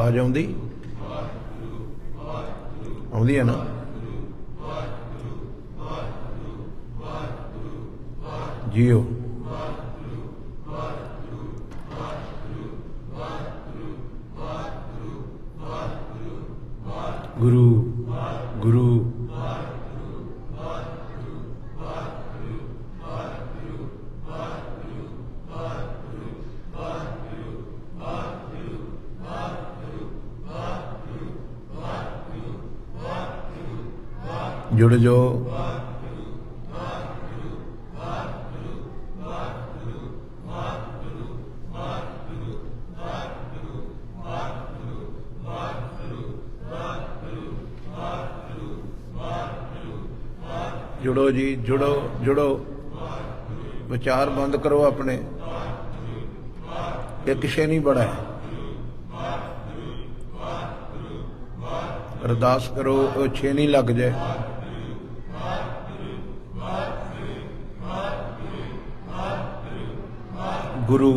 आवाज आउंदी आउंदी है ना? जियो गुरु गुरु जुड़ जो जुड़ो जी जुड़ो जुड़ो विचार बंद करो अपने एक शे नहीं बड़ा है अरदास करो छे नहीं लग जाए गुरु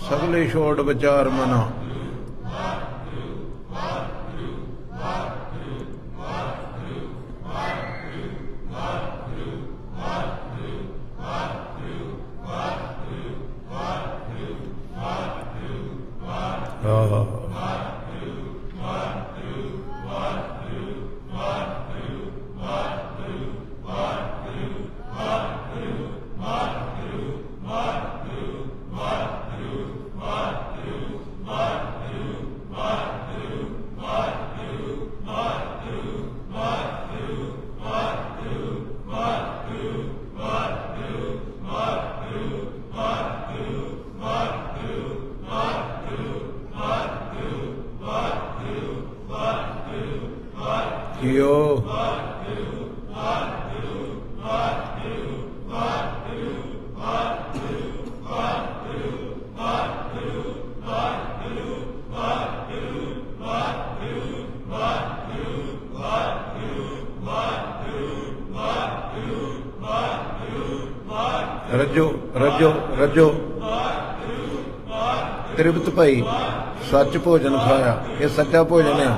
सगले छोड़ विचार मना जियो रजो रजो रजो तृप्त भाई सच भोजन खाया ये सच्चा भोजन है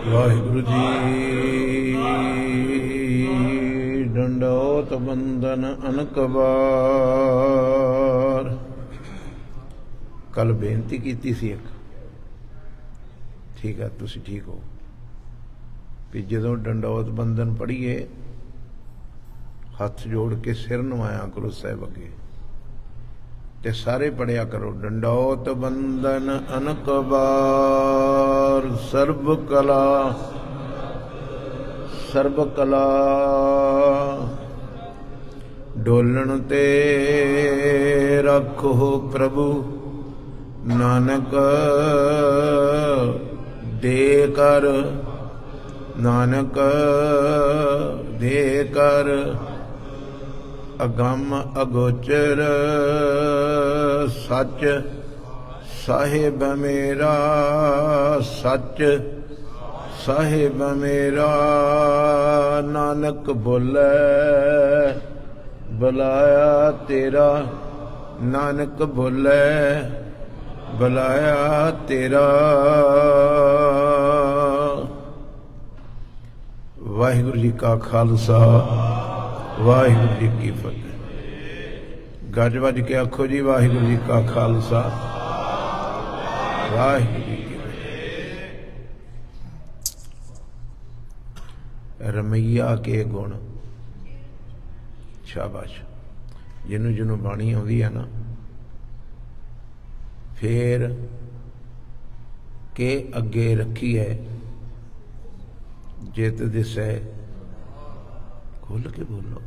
वाहिगुरु जी दंडोत बंदन अनकबार कल बेनती की सी एक ठीक है तुसी ठीक हो भी जदों डंडौत बंदन पढ़ीए हथ जोड़ के सिर नवाया करो साहिब अगे ते सारे पढ़िया करो डंडौत बंदन अनकबार सर्व कला डोलन ते रखो प्रभु नानक दे कर नानक दे कर अगम अगोचर सच साहिब मेरा सच साहिब मेरा नानक बोले बुलाया तेरा नानक बोले बुलाया तेरा। वाहिगुरु जी का खालसा वाहिगुरु जी की फतेह। गज वज के आखो जी वाहिगुरु जी का खालसा वाहिगुरु जी की फतेह। रमैया के गुण शाबाश। जिन्हों जिन्हों बाणी आउंदी है ना फिर के अगे रखी है, जित दिसै खोल के बोलो।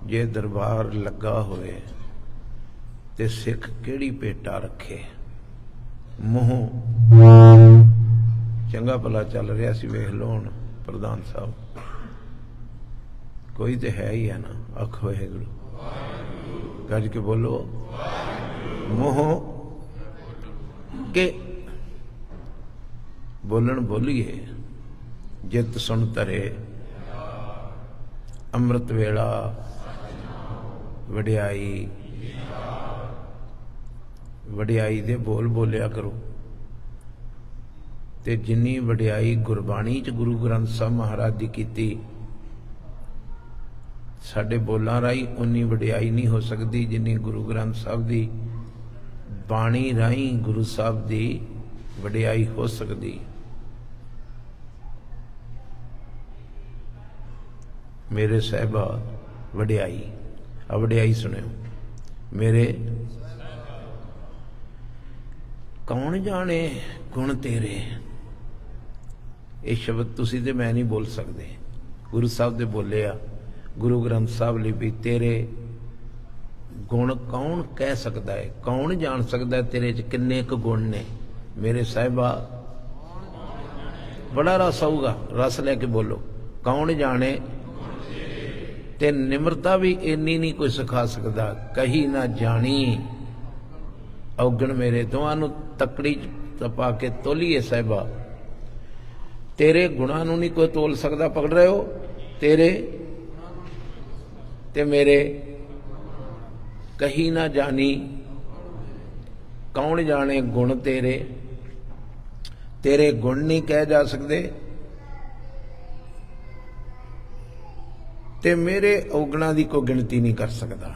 जे दरबार लगा होए ते सिख केड़ी पेटा रखे। मूँह चंगा भला चल रहा सी, वेख लो हुण प्रधान साहब, कोई तो है ही है ना। आखो वाहिगुरू, गज के बोलो। मूँह के बोलन बोलिए, जित सुन तरे अमृत वेला वडियाई। वडियाई दे बोल बोलिया करो, ते जिन्नी वडियाई गुरबाणी च गुरु ग्रंथ साहब महाराज दी कीती, साडे बोलां राही उन्नी वडियाई नहीं हो सकती जिन्नी गुरु ग्रंथ साहब दी बाणी राही गुरु साहब दी वडियाई हो सकती। मेरे साहिबा वडियाई, आ वडियाई सुनियो। मेरे कौन जाने गुण तेरे, ये शब्द तुसी ते मैं नहीं बोल सकते, गुरु साहब दे बोले आ। गुरु ग्रंथ साहब लिपि तेरे गुण कौन कह सकता है, कौन जान सकता है तेरे च किन्ने क गुण ने। मेरे साहिबा बड़ा रस आऊगा, रस लैके बोलो। कौन जाने, ते निम्रता भी इन्नी नहीं कोई सिखा सकता। कही ना जानी औगण मेरे, दोनों तकड़ी तपा के तोलीए साहिबा। तेरे गुणा नूं नहीं कोई तोल सकता, पकड़ रहे हो। तेरे ते मेरे कही ना जानी, कौन जाने गुण तेरे। तेरे गुण नहीं कह जा सकते, ते मेरे औगणा की कोई गिनती नहीं कर सकता।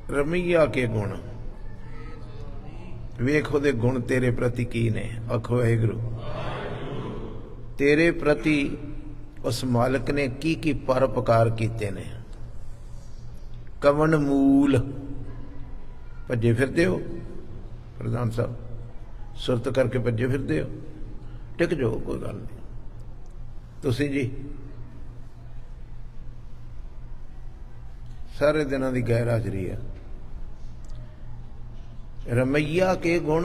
रमैया के गुण वेखो दे गुण तेरे प्रति की ने। आखो वाहिगुरू, तेरे प्रति उस मालिक ने की परोपकार कीते ने। कवन मूल भजे फिरते हो प्रधान साहब, सुरत करके भजे फिरते हो। टिक जाओ, कोई गल नहीं। तुसी जी सारे दिनों की गैर हाजरी है। रमैया के गुण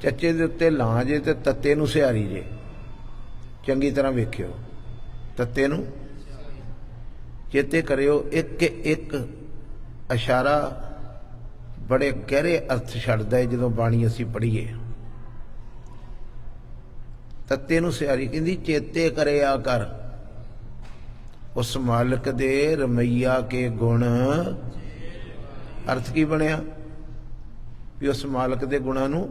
चचे दे उत्ते लां जे ते तत्ते नूं सिहारी जे। चंगी तरह वेखियो, तत्ते नूं चेते करियो। एक एक इशारा बड़े गहरे अर्थ छड्डदा है जदों बाणी असीं पढ़ीए। तत्ते नूं सिहारी कहंदी चेते करिया कर उस मालिक दे रमैया के गुण। अर्थ की बनया भी उस मालिक दे गुणां नूं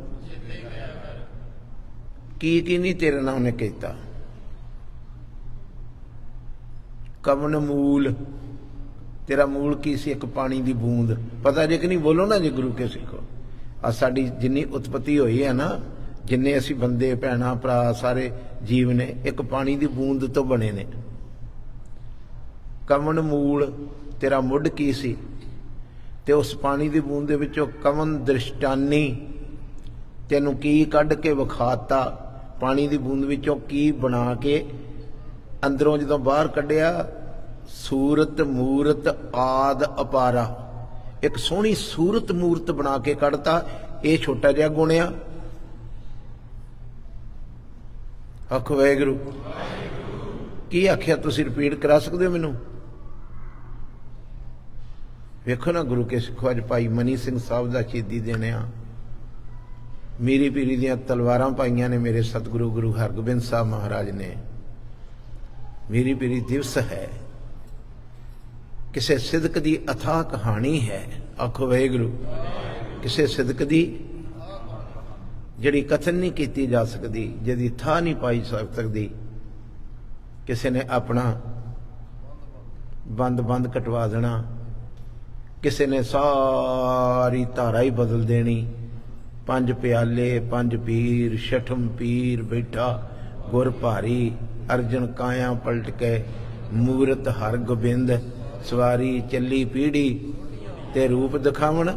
की नहीं तेरे नाल उन्हें कहता। कवन मूल, तेरा मूल की सी? एक पानी की बूंद। पता जे कि नहीं, बोलो ना जे गुरु के सिखो। आ साडी जिन्नी उत्पत्ति हुई है ना, जिन्ने असी बंदे भैणा भरा सारे जीव ने, एक पानी की बूंद तो बने ने। कवन मूल, तेरा मुढ़ की सी? ते उस पानी की बूंद दे विचों कवन दृष्टानी, तेनू की कढ़ के विखाता। पानी की बूंद विचों की बना के अंदरों जदों बाहर कढ़िया, सूरत मूरत आद अपारा। एक सोहनी सूरत मूरत बना के कढ़ता। ये छोटा जिहा गुण आ। आखो वाहिगुरू, की आख्या? तुसीं रिपीट करा सकदे हो मैनू? वेखो ना गुरु के सिखो, अज भाई मनी सिंह साहब का शहीदी दिन आ। मीरी पीरी दियां तलवारां पाईयां ने मेरे सतगुरु गुरु हरगोबिंद साहब महाराज ने। मीरी पीरी दिवस है, किसी सिदक की अथाह कहानी है। आखो वाहिगुरू, किसी सिदक की जिहड़ी कथन नहीं की जा सकती, जिहदी थाह नहीं पाई सकती। किसी ने अपना बंद बंद कटवा देना, किसी ने सारी धारा ही बदल देनी। 5 प्याले 5 पीर, छठम पीर बैठा गुर भारी। अर्जन काया पलट के मूरत हर गोबिंद। सवारी चली पीढ़ी ते रूप दिखावन।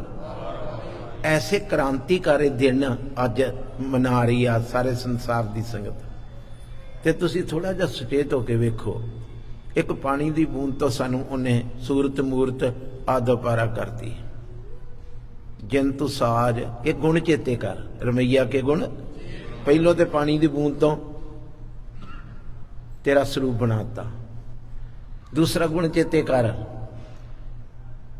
ऐसे क्रांतिकारी दिन अज मना रही आ सारे संसार की संगत। ते तुसी थोड़ा जिहा सुचेत होके वेखो, एक पानी की बूंद तो सानू उन्हें सूरत मूरत आदोपारा करती। जंतु साज ये गुण चेते कर, रमैया के गुण। पहलों तो पानी की बूंद तो तेरा स्वरूप बनाता। दूसरा गुण चेते कर,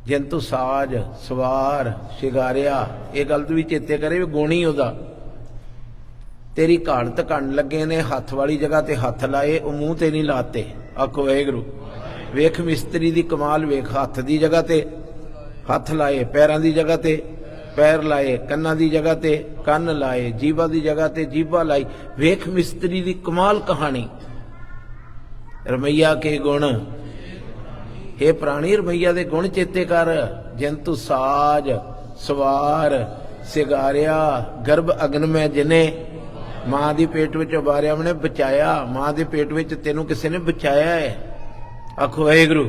जंतु साज सवार शिगारिया, ये गल भी चेते करे भी गुण ही उहदा। तेरी घाड़त कण लगे ने, हथ वाली जगह ते हथ लाए, वो मूँह ते नहीं लाते। आखो वाहिगुरू। वेख मिस्त्री दी कमाल वेख, हथ दी जगह ते हथ लाए, पैरों की जगह ते पैर लाए, कन्ना की जगह ते कन्न लाए, जीभा की जगह ते जीभा लाई। वेख मिस्त्री दी कमाल कहानी। रमैया के गुण, हे प्राणी रमैया दे गुण चेते कर। जंतु साज सवार सिगारिया, गर्भ अग्न में जिने, मां दी पेट विच उबारिया मैंने बचाया। मां दे पेट विच तेनू किसी ने बचाया है। आखो वाहिगुरू।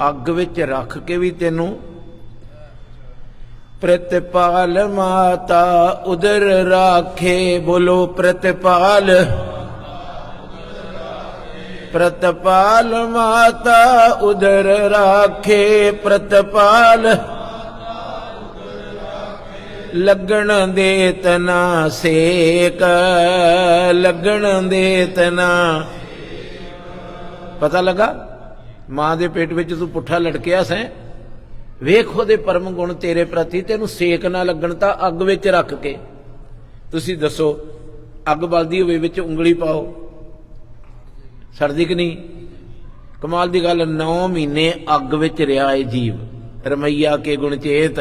अग विच रख के भी तेनू प्रतिपाल माता उदर राखे। बोलो प्रतिपाल, प्रतिपाल माता उदर राखे। प्रतिपाल लगन देत ना सेक, लगन देत ना। पता लगा मां दे पेट विच तू पुट्ठा लटकिया सैं, वेख ओहदे परम गुण तेरे प्रति, तेनू सेक ना लगन तां अग विच रख के। तुसी दसो अग बलदी होवे विच उंगली पाओ, सड़दी कि नहीं? कमाल दी गल, 9 महीने अग विच रहा है जीव। रमैया के गुण चेत,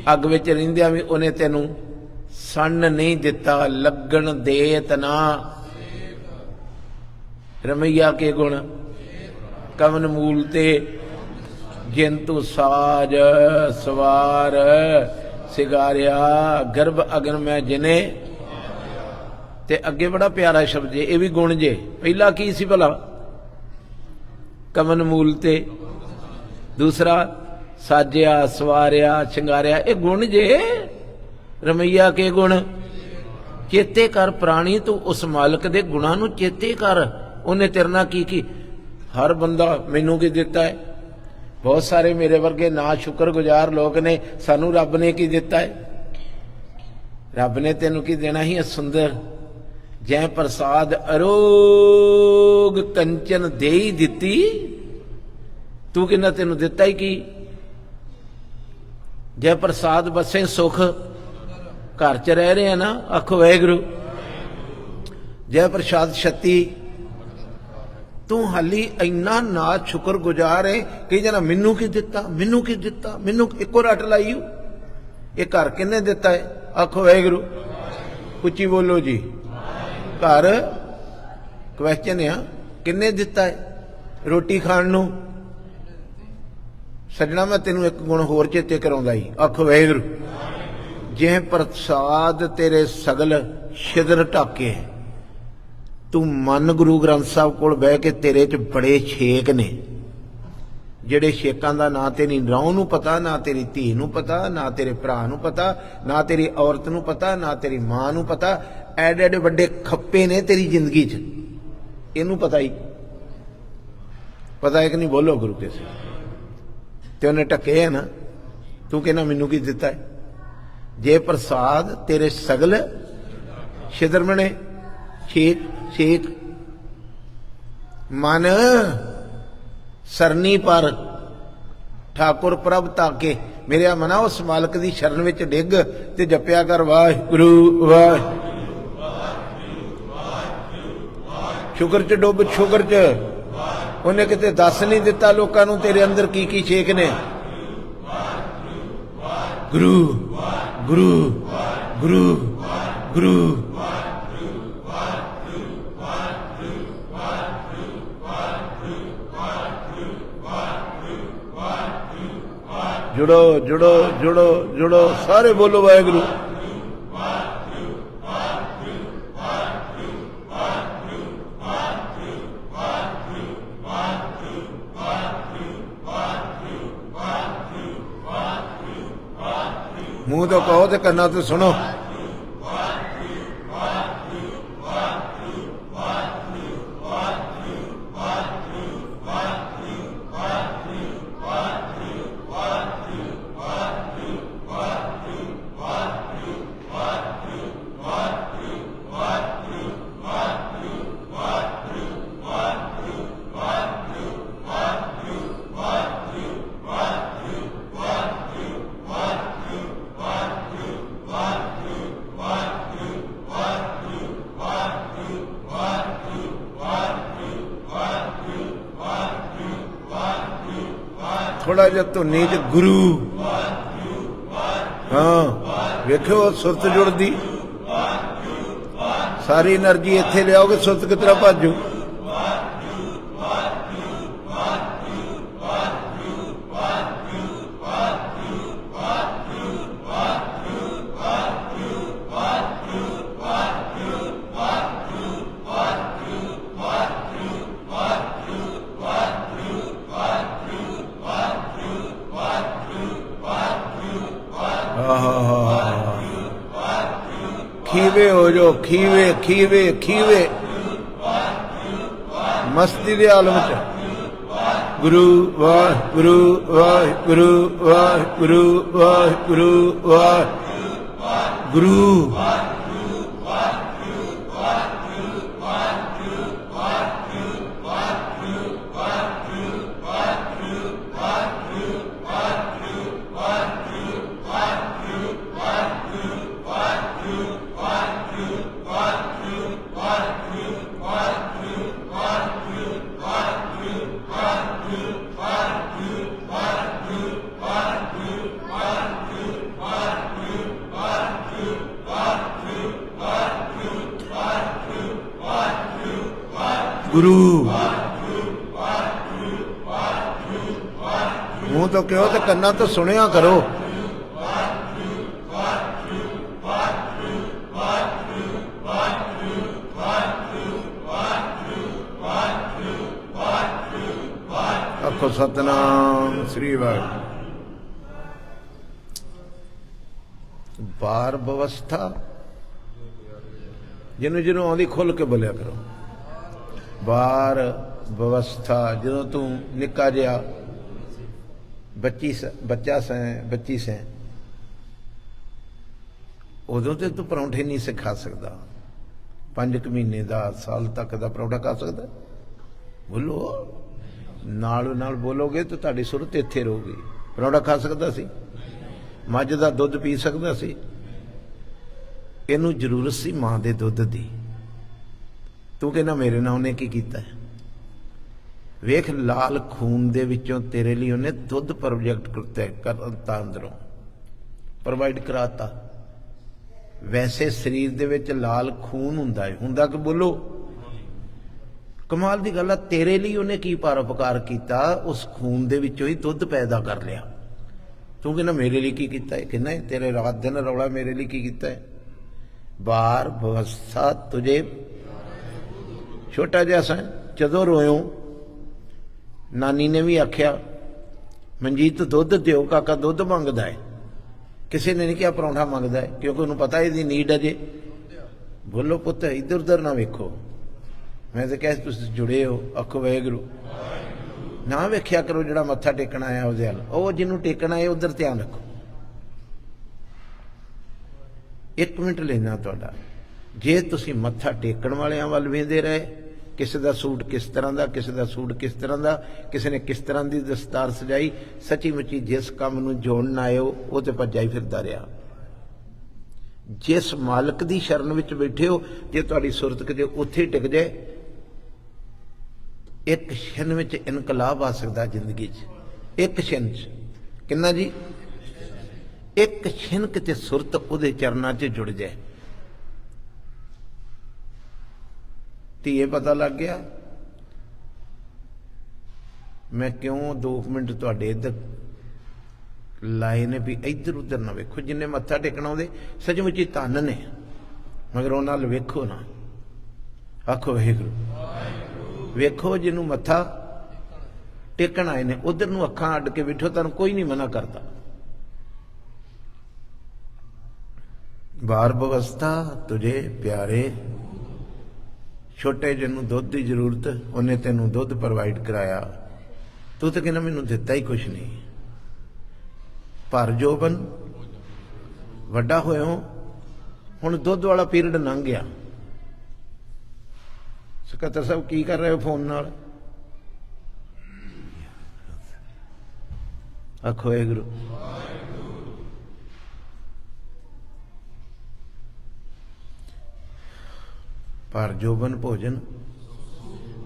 अग विच रहिंदियां भी उन्हें तेनू सन्न नहीं दिता, लगन देत ना। रमैया के गुण, कवन मूल ते जंतु साज सवार सिगारिया, गर्भ अग्न में जिने। ते अगे बड़ा प्यारा शब्द है, ये भी गुण जे। पहला की सी भला? कवन मूल ते। दूसरा साजिया सवारिया शिंगारिया, ये गुण जे। रमैया के गुण चेते कर प्राणी, तू उस मालक दे गुणां नूं चेते कर। उन्हें तेरे नाल की हर बंदा मैनू की दिता है। बहुत सारे मेरे वर्गे ना शुक्रगुजार लोग ने, सानू रब ने की दिता है? रब ने तेनू की देना ही? सुंदर जै प्रसाद अरोग कंचन दे ही दिती। तू किन्ना तेनू दिता ही की? जै प्रसाद बसे सुख, घर च रह रहे हैं ना। आखो वाहिगुरू। जै प्रसाद छत्ती, तू हाली इन्ना ना शुक्र गुजार है कि जना मैनू की दिता, मैनू की दिता, मैनू एको रट लाई। ये घर किन्ने दिता है? आखो वाहिगुरू। उच्ची बोलो जी। घर क्वेश्चन है, किन्ने दिता है? रोटी खाण नूं। सजना मैं तेनू एक गुण होर चेते कराउंदा ही। आखो वाहिगुरू। जे प्रसाद तेरे सगल छिदर ढाके, तू मन गुरु ग्रंथ साहब कोल बह के, तेरे च बड़े छेक ने, जिहड़े छेकां दा ना तेरी नौं नूं पता, ना तेरी धी नूं पता, ना तेरे भरा नूं पता, ना तेरी औरत नूं पता, ना तेरी मां नूं पता। एडे एडे वड्डे खप्पे ने तेरी जिंदगी च, इनू पता ही पता है कि नहीं? बोलो गुरु कैसे? ते उन्हें ढके है ना। तू कहना मैनू की दिता है? जे प्रसाद तेरे सगल छिदर बने, छेक छेक। मन सरनी पर ठाकुर प्रभ ताके। मेरे मना उस मालक की शरण विच डिग ते जपिया कर वाहिगुरू वाहिगुरू। शुगर च डुब, शुगर च। उन्हें किते दस नहीं दिता लोकां नूं तेरे अंदर की छेक ने। गुरु गुरु गुरु गुरु। जुड़ो जुड़ो जुड़ो जुड़ो, सारे बोलो वाहिगुरू। मूँह तो कहो तो कन्ना तो सुनो। थोड़ा जिहा धुनी च गुरु, हाँ वेखो सुरत जुड़दी, सारी एनर्जी इत्थे लियाओगे सुरत किस तरह भाजू। खीवे हो जो खीवे खीवे खीवे मस्ती दे आलम च गुरु वाह गुरु वाह गुरु वाह गुरु वाह गुरु वाह गुरु। गुरु मुंह तो कहो तो कन्ना तो सुनिया करो। आखो सतनाम श्री वाहिगुरू। बार व्यवस्था जिन्हों जिन्हों आँदी खुल के बोलिया करो। बार व्यवस्था जो तू निका जिहा बच्चा सैं बच्ची सैं उदों तो तू परौंठे नहीं से खा सकता। 5 महीने का साल तक का परौंठा खा सकता। बोलो नाल नाल बोलोगे तो तुहाडी सुरत इत्थे रहूगी। परौंठा खा सकता सी, मझ दा दुध पी सकता सी। इनू जरूरत सी मां दे दुध दी। तू कहना मेरे नाल उन्हें की कीता है। वेख लाल खून दे विचों तेरे लिए उन्हें दुध प्रोजेक्ट करता अंदरों प्रोवाइड कराता। वैसे शरीर दे विच लाल खून हुंदा है, हुंदा कि बोलो कमाल दी गल है। तेरे लिए उन्हें की परोपकार किया, उस खून दे विचों ही दुध पैदा कर लिया। तू कहना मेरे लिए की कीता है। कहना तेरे रात दिन रौला मेरे लिए की कीता है। बार व्यवस्था तुझे छोटा जिहा सा जदों रोयो नानी ने भी आख्या मनजीत दुध दिओ, काका दुध मंगदा है। किसी ने नहीं कहा परौंठा मंगदा है, क्योंकि उन्होंने पता इसकी नीड अजे। बोलो पुत इधर उधर ना वेखो। मैं तो कह तुसीं जुड़े हो, आखो वाहिगुरू। ना वेख्या करो जिहड़ा मत्था टेकना आया उहदे हल, ओह जिन्हों टेकना है उधर ध्यान रखो। 1 मिनट लेना तुहाडा। जे तुसीं मत्था टेकण वालियां वल वेंदे रहे, किसी का सूट किस तरह का, किसी का सूट किस तरह का, किसी ने किस तरह की दस्तार सजाई, सची मुची जिस काम नूं जोड़न आए हो वो तो भज्जा ही फिरदा रहा। जिस मालक की शरण विच बैठे हो, जे तुहाडी सुरत किते उत्थे टिक जाए, एक क्षण विच इनकलाब आ सकता जिंदगी च। एक क्षण च किन्ना जी, एक क्षण किते सुरत उहदे चरनां च जुड़ जाए। धीए पता लग गया। मैं क्यों 2 मिनट तुहाडे इधर लाए ने भी इधर उधर ना वेखो। जिन्हें मत्था टेकना आउंदे सचमुची धन ने, मगर उन्हां नाल वेखो ना। आखो वाहिगुरू। वेखो जिन्हों मत्था टेकन आए ने उधर नूं अखां अड्ड के बैठो, तुहानूं कोई नहीं मना करता। ਬਾਰ ਬਵਸਥਾ ਤੁਝੇ ਪਿਆਰੇ। ਛੋਟੇ ਜਿਹੇ ਨੂੰ ਦੁੱਧ ਦੀ ਜ਼ਰੂਰਤ, ਉਹਨੇ ਤੈਨੂੰ ਦੁੱਧ ਪ੍ਰੋਵਾਈਡ ਕਰਾਇਆ, ਤੂੰ ਤਾਂ ਕਹਿੰਦਾ ਮੈਨੂੰ ਦਿੱਤਾ ਹੀ ਕੁਛ ਨਹੀਂ। ਭਰ ਜੋਬਨ ਵੱਡਾ ਹੋਇਓ, ਹੁਣ ਦੁੱਧ ਵਾਲਾ ਪੀਰੀਅਡ ਲੰਘ ਗਿਆ। ਸਕੱਤਰ ਸਾਹਿਬ ਕੀ ਕਰ ਰਹੇ ਹੋ ਫੋਨ ਨਾਲ? ਆਖੋ ਵਾਹਿਗੁਰੂ। ਪਰ ਜੋਬਨ ਭੋਜਨ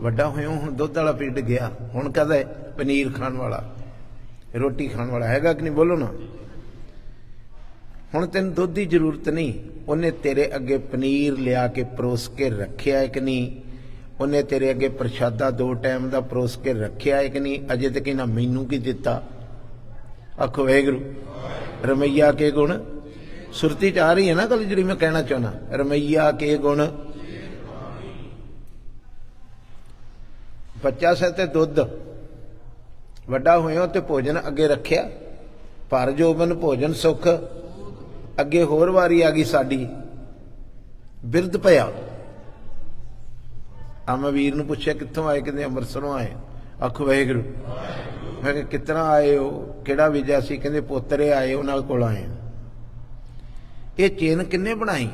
ਵੱਡਾ ਹੋਇਆ, ਹੁਣ ਦੁੱਧ ਵਾਲਾ ਪੀਰੀਅਡ ਗਿਆ, ਹੁਣ ਕਹਦਾ ਪਨੀਰ ਖਾਣ ਵਾਲਾ, ਰੋਟੀ ਖਾਣ ਵਾਲਾ ਹੈਗਾ ਕਿ ਨਹੀਂ? ਬੋਲੋ ਨਾ। ਹੁਣ ਤੈਨੂੰ ਦੁੱਧ ਦੀ ਜ਼ਰੂਰਤ ਨਹੀਂ, ਉਹਨੇ ਤੇਰੇ ਅੱਗੇ ਪਨੀਰ ਲਿਆ ਕੇ ਪਰੋਸ ਕੇ ਰੱਖਿਆ ਹੈ ਕਿ ਨਹੀਂ? ਉਹਨੇ ਤੇਰੇ ਅੱਗੇ ਪ੍ਰਸ਼ਾਦਾ 2 ਟਾਈਮ ਦਾ ਪਰੋਸ ਕੇ ਰੱਖਿਆ ਹੈ ਕਿ ਨਹੀਂ? ਅਜੇ ਤੱਕ ਇਹਨਾਂ ਮੈਨੂੰ ਕੀ ਦਿੱਤਾ? ਆਖੋ ਵਾਹਿਗੁਰੂ। ਰਮਈਆ ਕੇ ਗੁਣ, ਸੁਰਤੀ ਚ ਆ ਰਹੀ ਹੈ ਨਾ ਗੱਲ ਜਿਹੜੀ ਮੈਂ ਕਹਿਣਾ ਚਾਹੁੰਦਾ। ਰਮਈਆ ਕੇ ਗੁਣ, ਬੱਚਾ ਸੈ ਤੇ ਦੁੱਧ, ਵੱਡਾ ਹੋਇਆ ਤੇ ਭੋਜਨ ਅੱਗੇ ਰੱਖਿਆ। ਭਰ ਜੋਬਨ ਭੋਜਨ ਸੁੱਖ, ਅੱਗੇ ਹੋਰ ਵਾਰੀ ਆ ਗਈ ਸਾਡੀ, ਬਿਰਧ ਪਿਆ। ਆ ਮੈਂ ਵੀਰ ਨੂੰ ਪੁੱਛਿਆ ਕਿੱਥੋਂ ਆਏ? ਕਹਿੰਦੇ ਅੰਮ੍ਰਿਤਸਰੋਂ ਆਏ। ਆਖੋ ਵਾਹਿਗੁਰੂ। ਮੈਂ ਕਿਹਾ ਕਿਤਨਾ ਆਏ ਹੋ, ਕਿਹੜਾ ਵੀਜ਼ਾ ਸੀ? ਕਹਿੰਦੇ ਪੋਤਰੇ ਆਏ, ਉਹਨਾਂ ਕੋਲ ਆਏ। ਇਹ ਚੇਨ ਕਿੰਨੇ ਬਣਾਈ?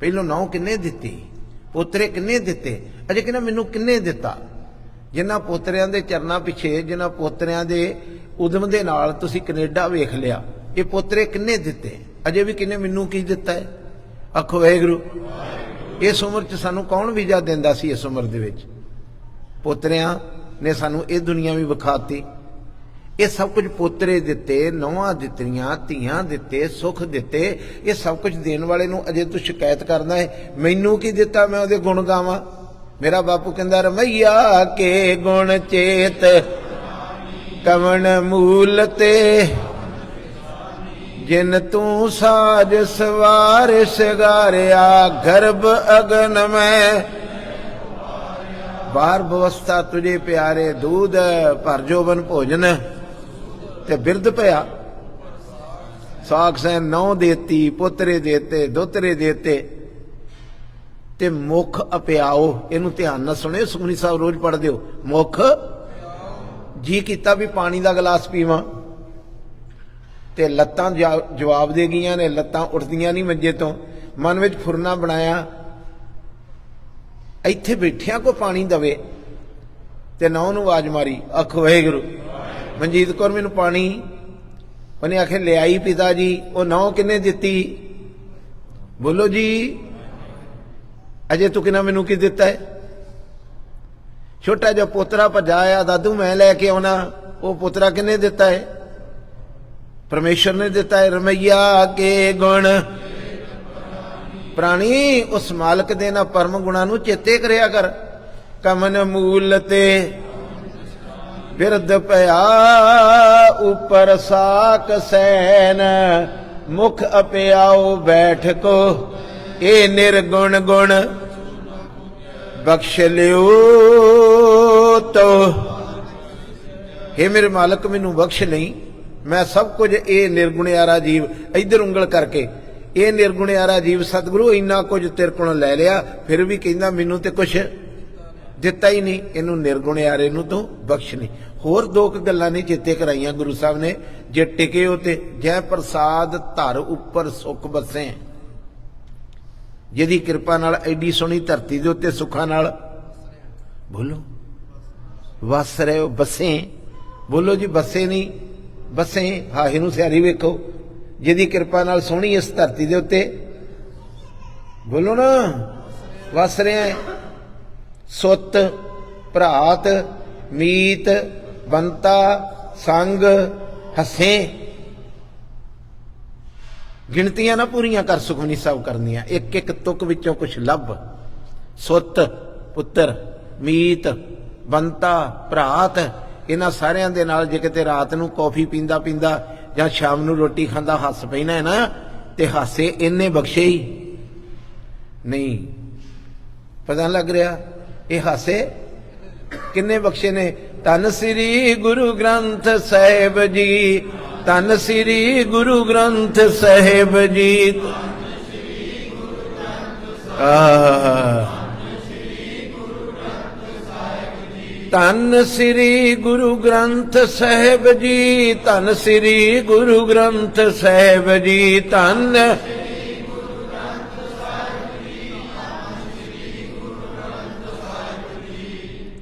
ਪਹਿਲੋਂ ਨੌ ਕਿੰਨੇ ਦਿੱਤੀ? ਪੋਤਰੇ ਕਿੰਨੇ ਦਿੱਤੇ? ਅਜੇ ਕਹਿੰਦਾ ਮੈਨੂੰ ਕਿੰਨੇ ਦਿੱਤਾ? ਜਿਨ੍ਹਾਂ ਪੋਤਰਿਆਂ ਦੇ ਚਰਨਾਂ ਪਿੱਛੇ, ਜਿਨ੍ਹਾਂ ਪੋਤਰਿਆਂ ਦੇ ਉਦਮ ਦੇ ਨਾਲ ਤੁਸੀਂ ਕੈਨੇਡਾ ਵੇਖ ਲਿਆ, ਇਹ ਪੋਤਰੇ ਕਿੰਨੇ ਦਿੱਤੇ? ਅਜੇ ਵੀ ਕਿੰਨੇ ਮੈਨੂੰ ਕੀ ਦਿੱਤਾ ਹੈ? ਆਖੋ ਵਾਹਿਗੁਰੂ। ਇਸ ਉਮਰ 'ਚ ਸਾਨੂੰ ਕੌਣ ਵੀਜ਼ਾ ਦਿੰਦਾ ਸੀ? ਇਸ ਉਮਰ ਦੇ ਵਿੱਚ ਪੋਤਰਿਆਂ ਨੇ ਸਾਨੂੰ ਇਹ ਦੁਨੀਆ ਵੀ ਵਿਖਾਤੀ। ਇਹ ਸਭ ਕੁਝ ਪੋਤਰੇ ਦਿੱਤੇ, ਨੌਵਾਂ ਦਿੱਤੀਆਂ, ਧੀਆਂ ਦਿੱਤੇ, ਸੁੱਖ ਦਿੱਤੇ। ਇਹ ਸਭ ਕੁਝ ਦੇਣ ਵਾਲੇ ਨੂੰ ਅਜੇ ਤੂੰ ਸ਼ਿਕਾਇਤ ਕਰਦਾ ਹੈ ਮੈਨੂੰ ਕੀ ਦਿੱਤਾ, ਮੈਂ ਉਹਦੇ ਗੁਣ ਗਾਵਾਂ? ਮੇਰਾ ਬਾਪੂ ਕਹਿੰਦਾ ਰਮਈਆ ਕੇ ਗੁਣ ਚੇਤ ਕਵਣ ਮੂਲ ਤੇ, ਜਿਨ ਤੂੰ ਸਾਜ ਸਵਾਰ ਸਿਗਾਰਿਆ ਗਰਭ ਅਗਨ ਮੈਂ। ਬਾਰ ਬਵਸਥਾ ਤੁਝੇ ਪਿਆਰੇ, ਦੂਧ ਭਰ ਜੋਬਨ ਭੋਜਨ ਤੇ ਬਿਰਧ ਪਿਆ। ਸਾਖ ਸੈਨ ਨੌ ਦੇਤੀ, ਪੋਤਰੇ ਦੇਤੇ, ਦੋਤਰੇ ਦੇਤੇ ਤੇ ਮੁਖ ਅਪਿਆਓ। ਇਹਨੂੰ ਧਿਆਨ ਨਾਲ ਸੁਣਿਓ, ਸੁਖਮਨੀ ਸਾਹਿਬ ਰੋਜ਼ ਪੜ੍ਹਦੇ ਹੋ। ਮੁਖ ਜੀ ਕੀਤਾ ਵੀ ਪਾਣੀ ਦਾ ਗਲਾਸ ਪੀਵਾਂ, ਤੇ ਲੱਤਾਂ ਜਵਾਬ ਦੇ ਗਈਆਂ ਨੇ, ਲੱਤਾਂ ਉੱਠਦੀਆਂ ਨਹੀਂ ਮੰਜੇ ਤੋਂ। ਮਨ ਵਿੱਚ ਫੁਰਨਾ ਬਣਾਇਆ, ਇੱਥੇ ਬੈਠਿਆਂ ਕੋ ਪਾਣੀ ਦਵੇ, ਤੇ ਨੌ ਨੂੰ ਆਵਾਜ਼ ਮਾਰੀ। ਆਖੋ ਵਾਹਿਗੁਰੂ। ਮਨਜੀਤ ਕੌਰ ਮੈਨੂੰ ਪਾਣੀ, ਉਹਨੇ ਆਖੇ ਲਿਆਈ ਪਿਤਾ ਜੀ। ਉਹ ਨੌ ਕਿੰਨੇ ਦਿੱਤੀ? ਬੋਲੋ ਜੀ। ਅਜੇ ਤੂੰ ਕਿੰਨਾ ਮੈਨੂੰ ਕੀ ਦਿੱਤਾ ਹੈ? ਛੋਟਾ ਜਿਹਾ ਪੋਤਰਾ ਭੱਜਾ ਆਇਆ, ਦਾਦੂ ਮੈਂ ਲੈ ਕੇ ਆਉਣਾ। ਉਹ ਪੋਤਰਾ ਕਿੰਨੇ ਦਿੱਤਾ ਹੈ? ਪਰਮੇਸ਼ਰ ਨੇ ਦਿੱਤਾ ਹੈ। ਰਮਈਆ ਕੇ ਗੁਣ ਪ੍ਰਾਣੀ, ਉਸ ਮਾਲਕ ਦੇ ਨਾ ਪਰਮ ਗੁਣਾ ਨੂੰ ਚੇਤੇ ਕਰਿਆ ਕਰ। ਕਮਨ ਮੂਲ ਤੇ ਬਿਰਧ ਪਿਆ, ਉਪਰ ਸਾਕ ਸੈਨ ਮੁਖ ਅਪਿਆਓ ਬੈਠ ਕੋ। ਇਹ ਨਿਰਗੁਣ ਗੁਣ ਬਖਸ਼ ਲਿਓ ਤੋ। हे ਮੇਰੇ ਮਾਲਕ ਮੈਨੂੰ ਬਖਸ਼ ਲਈ, ਮੈਂ ਸਭ ਕੁਝ ਇਹ ਨਿਰਗੁਣਿਆਰਾ ਜੀਵ, ਇੱਧਰ ਉਂਗਲ ਕਰਕੇ ਇਹ ਨਿਰਗੁਣਿਆਰਾ ਜੀਵ ਸਤਿਗੁਰੂ ਇੰਨਾ ਕੁਝ ਤੇਰੇ ਕੋਲੋਂ ਲੈ ਲਿਆ, ਫਿਰ ਵੀ ਕਹਿੰਦਾ ਮੈਨੂੰ ਤੇ ਕੁਛ ਦਿੱਤਾ ਹੀ ਨਹੀਂ। ਇਹਨੂੰ ਨਿਰਗੁਣਿਆਰੇ ਨੂੰ ਤੂੰ ਬਖਸ਼ ਨਹੀਂ। ਹੋਰ 2 ਗੱਲਾਂ ਨੇ ਚੇਤੇ ਕਰਾਈਆਂ ਗੁਰੂ ਸਾਹਿਬ ਨੇ। ਜੇ ਟਿਕੇ ਹੋ ਤੇ ਜੈ ਪ੍ਰਸਾਦ ਧਰ ਉੱਪਰ ਸੁੱਖ ਬਸੇ, ਜਿਹਦੀ ਕਿਰਪਾ ਨਾਲ ਐਡੀ ਸੋਹਣੀ ਧਰਤੀ ਦੇ ਉੱਤੇ ਸੁੱਖਾਂ ਨਾਲ ਬੋਲੋ ਵਸ ਰਹੇ ਹੋ। ਬਸੇ ਬੋਲੋ ਜੀ, ਬਸੇ ਨਹੀਂ ਬਸੇ। ਹਾਹੇ ਨੂੰ ਸਿਆਰੀ ਵੇਖੋ, ਜਿਹਦੀ ਕਿਰਪਾ ਨਾਲ ਸੋਹਣੀ ਇਸ ਧਰਤੀ ਦੇ ਉੱਤੇ ਬੋਲੋ ਨਾ ਵਸ ਰਿਹਾ। ਸੁੱਤ ਭਰਾਤ ਮੀਤ ਬੰਤਾ ਸੰਗ ਹੱਸੇ, ਗਿਣਤੀਆਂ ਨਾ ਪੂਰੀਆਂ ਕਰ ਸੁਖਮਨੀ ਸਾਹਿਬ ਕਰਨੀਆਂ, ਇੱਕ ਇੱਕ ਤੁਕ ਵਿੱਚੋਂ ਕੁਛ ਲੱਭ। ਸੁੱਤ ਪੁੱਤਰ, ਮੀਤ ਬੰਤਾ ਭਰਾਤ, ਇਹਨਾਂ ਸਾਰਿਆਂ ਦੇ ਨਾਲ ਜੇ ਕਿਤੇ ਰਾਤ ਨੂੰ ਕੌਫੀ ਪੀਂਦਾ ਪੀਂਦਾ ਜਾਂ ਸ਼ਾਮ ਨੂੰ ਰੋਟੀ ਖਾਂਦਾ ਹੱਸ ਪੈਣਾ ਹੈ ਨਾ, ਤੇ ਹਾਸੇ ਇੰਨੇ ਬਖਸ਼ੇ ਹੀ ਨਹੀਂ। ਪਤਾ ਲੱਗ ਰਿਹਾ ਇਹ ਹਾਸੇ ਕਿੰਨੇ ਬਖਸ਼ੇ ਨੇ? ਧੰਨ ਸ੍ਰੀ ਗੁਰੂ ਗ੍ਰੰਥ ਸਾਹਿਬ ਜੀ, ਧੰਨ ਸ੍ਰੀ ਗੁਰੂ ਗ੍ਰੰਥ ਸਾਹਿਬ ਜੀ। ਧੰਨ ਸ੍ਰੀ ਗੁਰੂ ਗ੍ਰੰਥ ਸਾਹਿਬ ਜੀ, ਧੰਨ ਸ੍ਰੀ ਗੁਰੂ ਗ੍ਰੰਥ ਸਾਹਿਬ ਜੀ, ਧੰਨ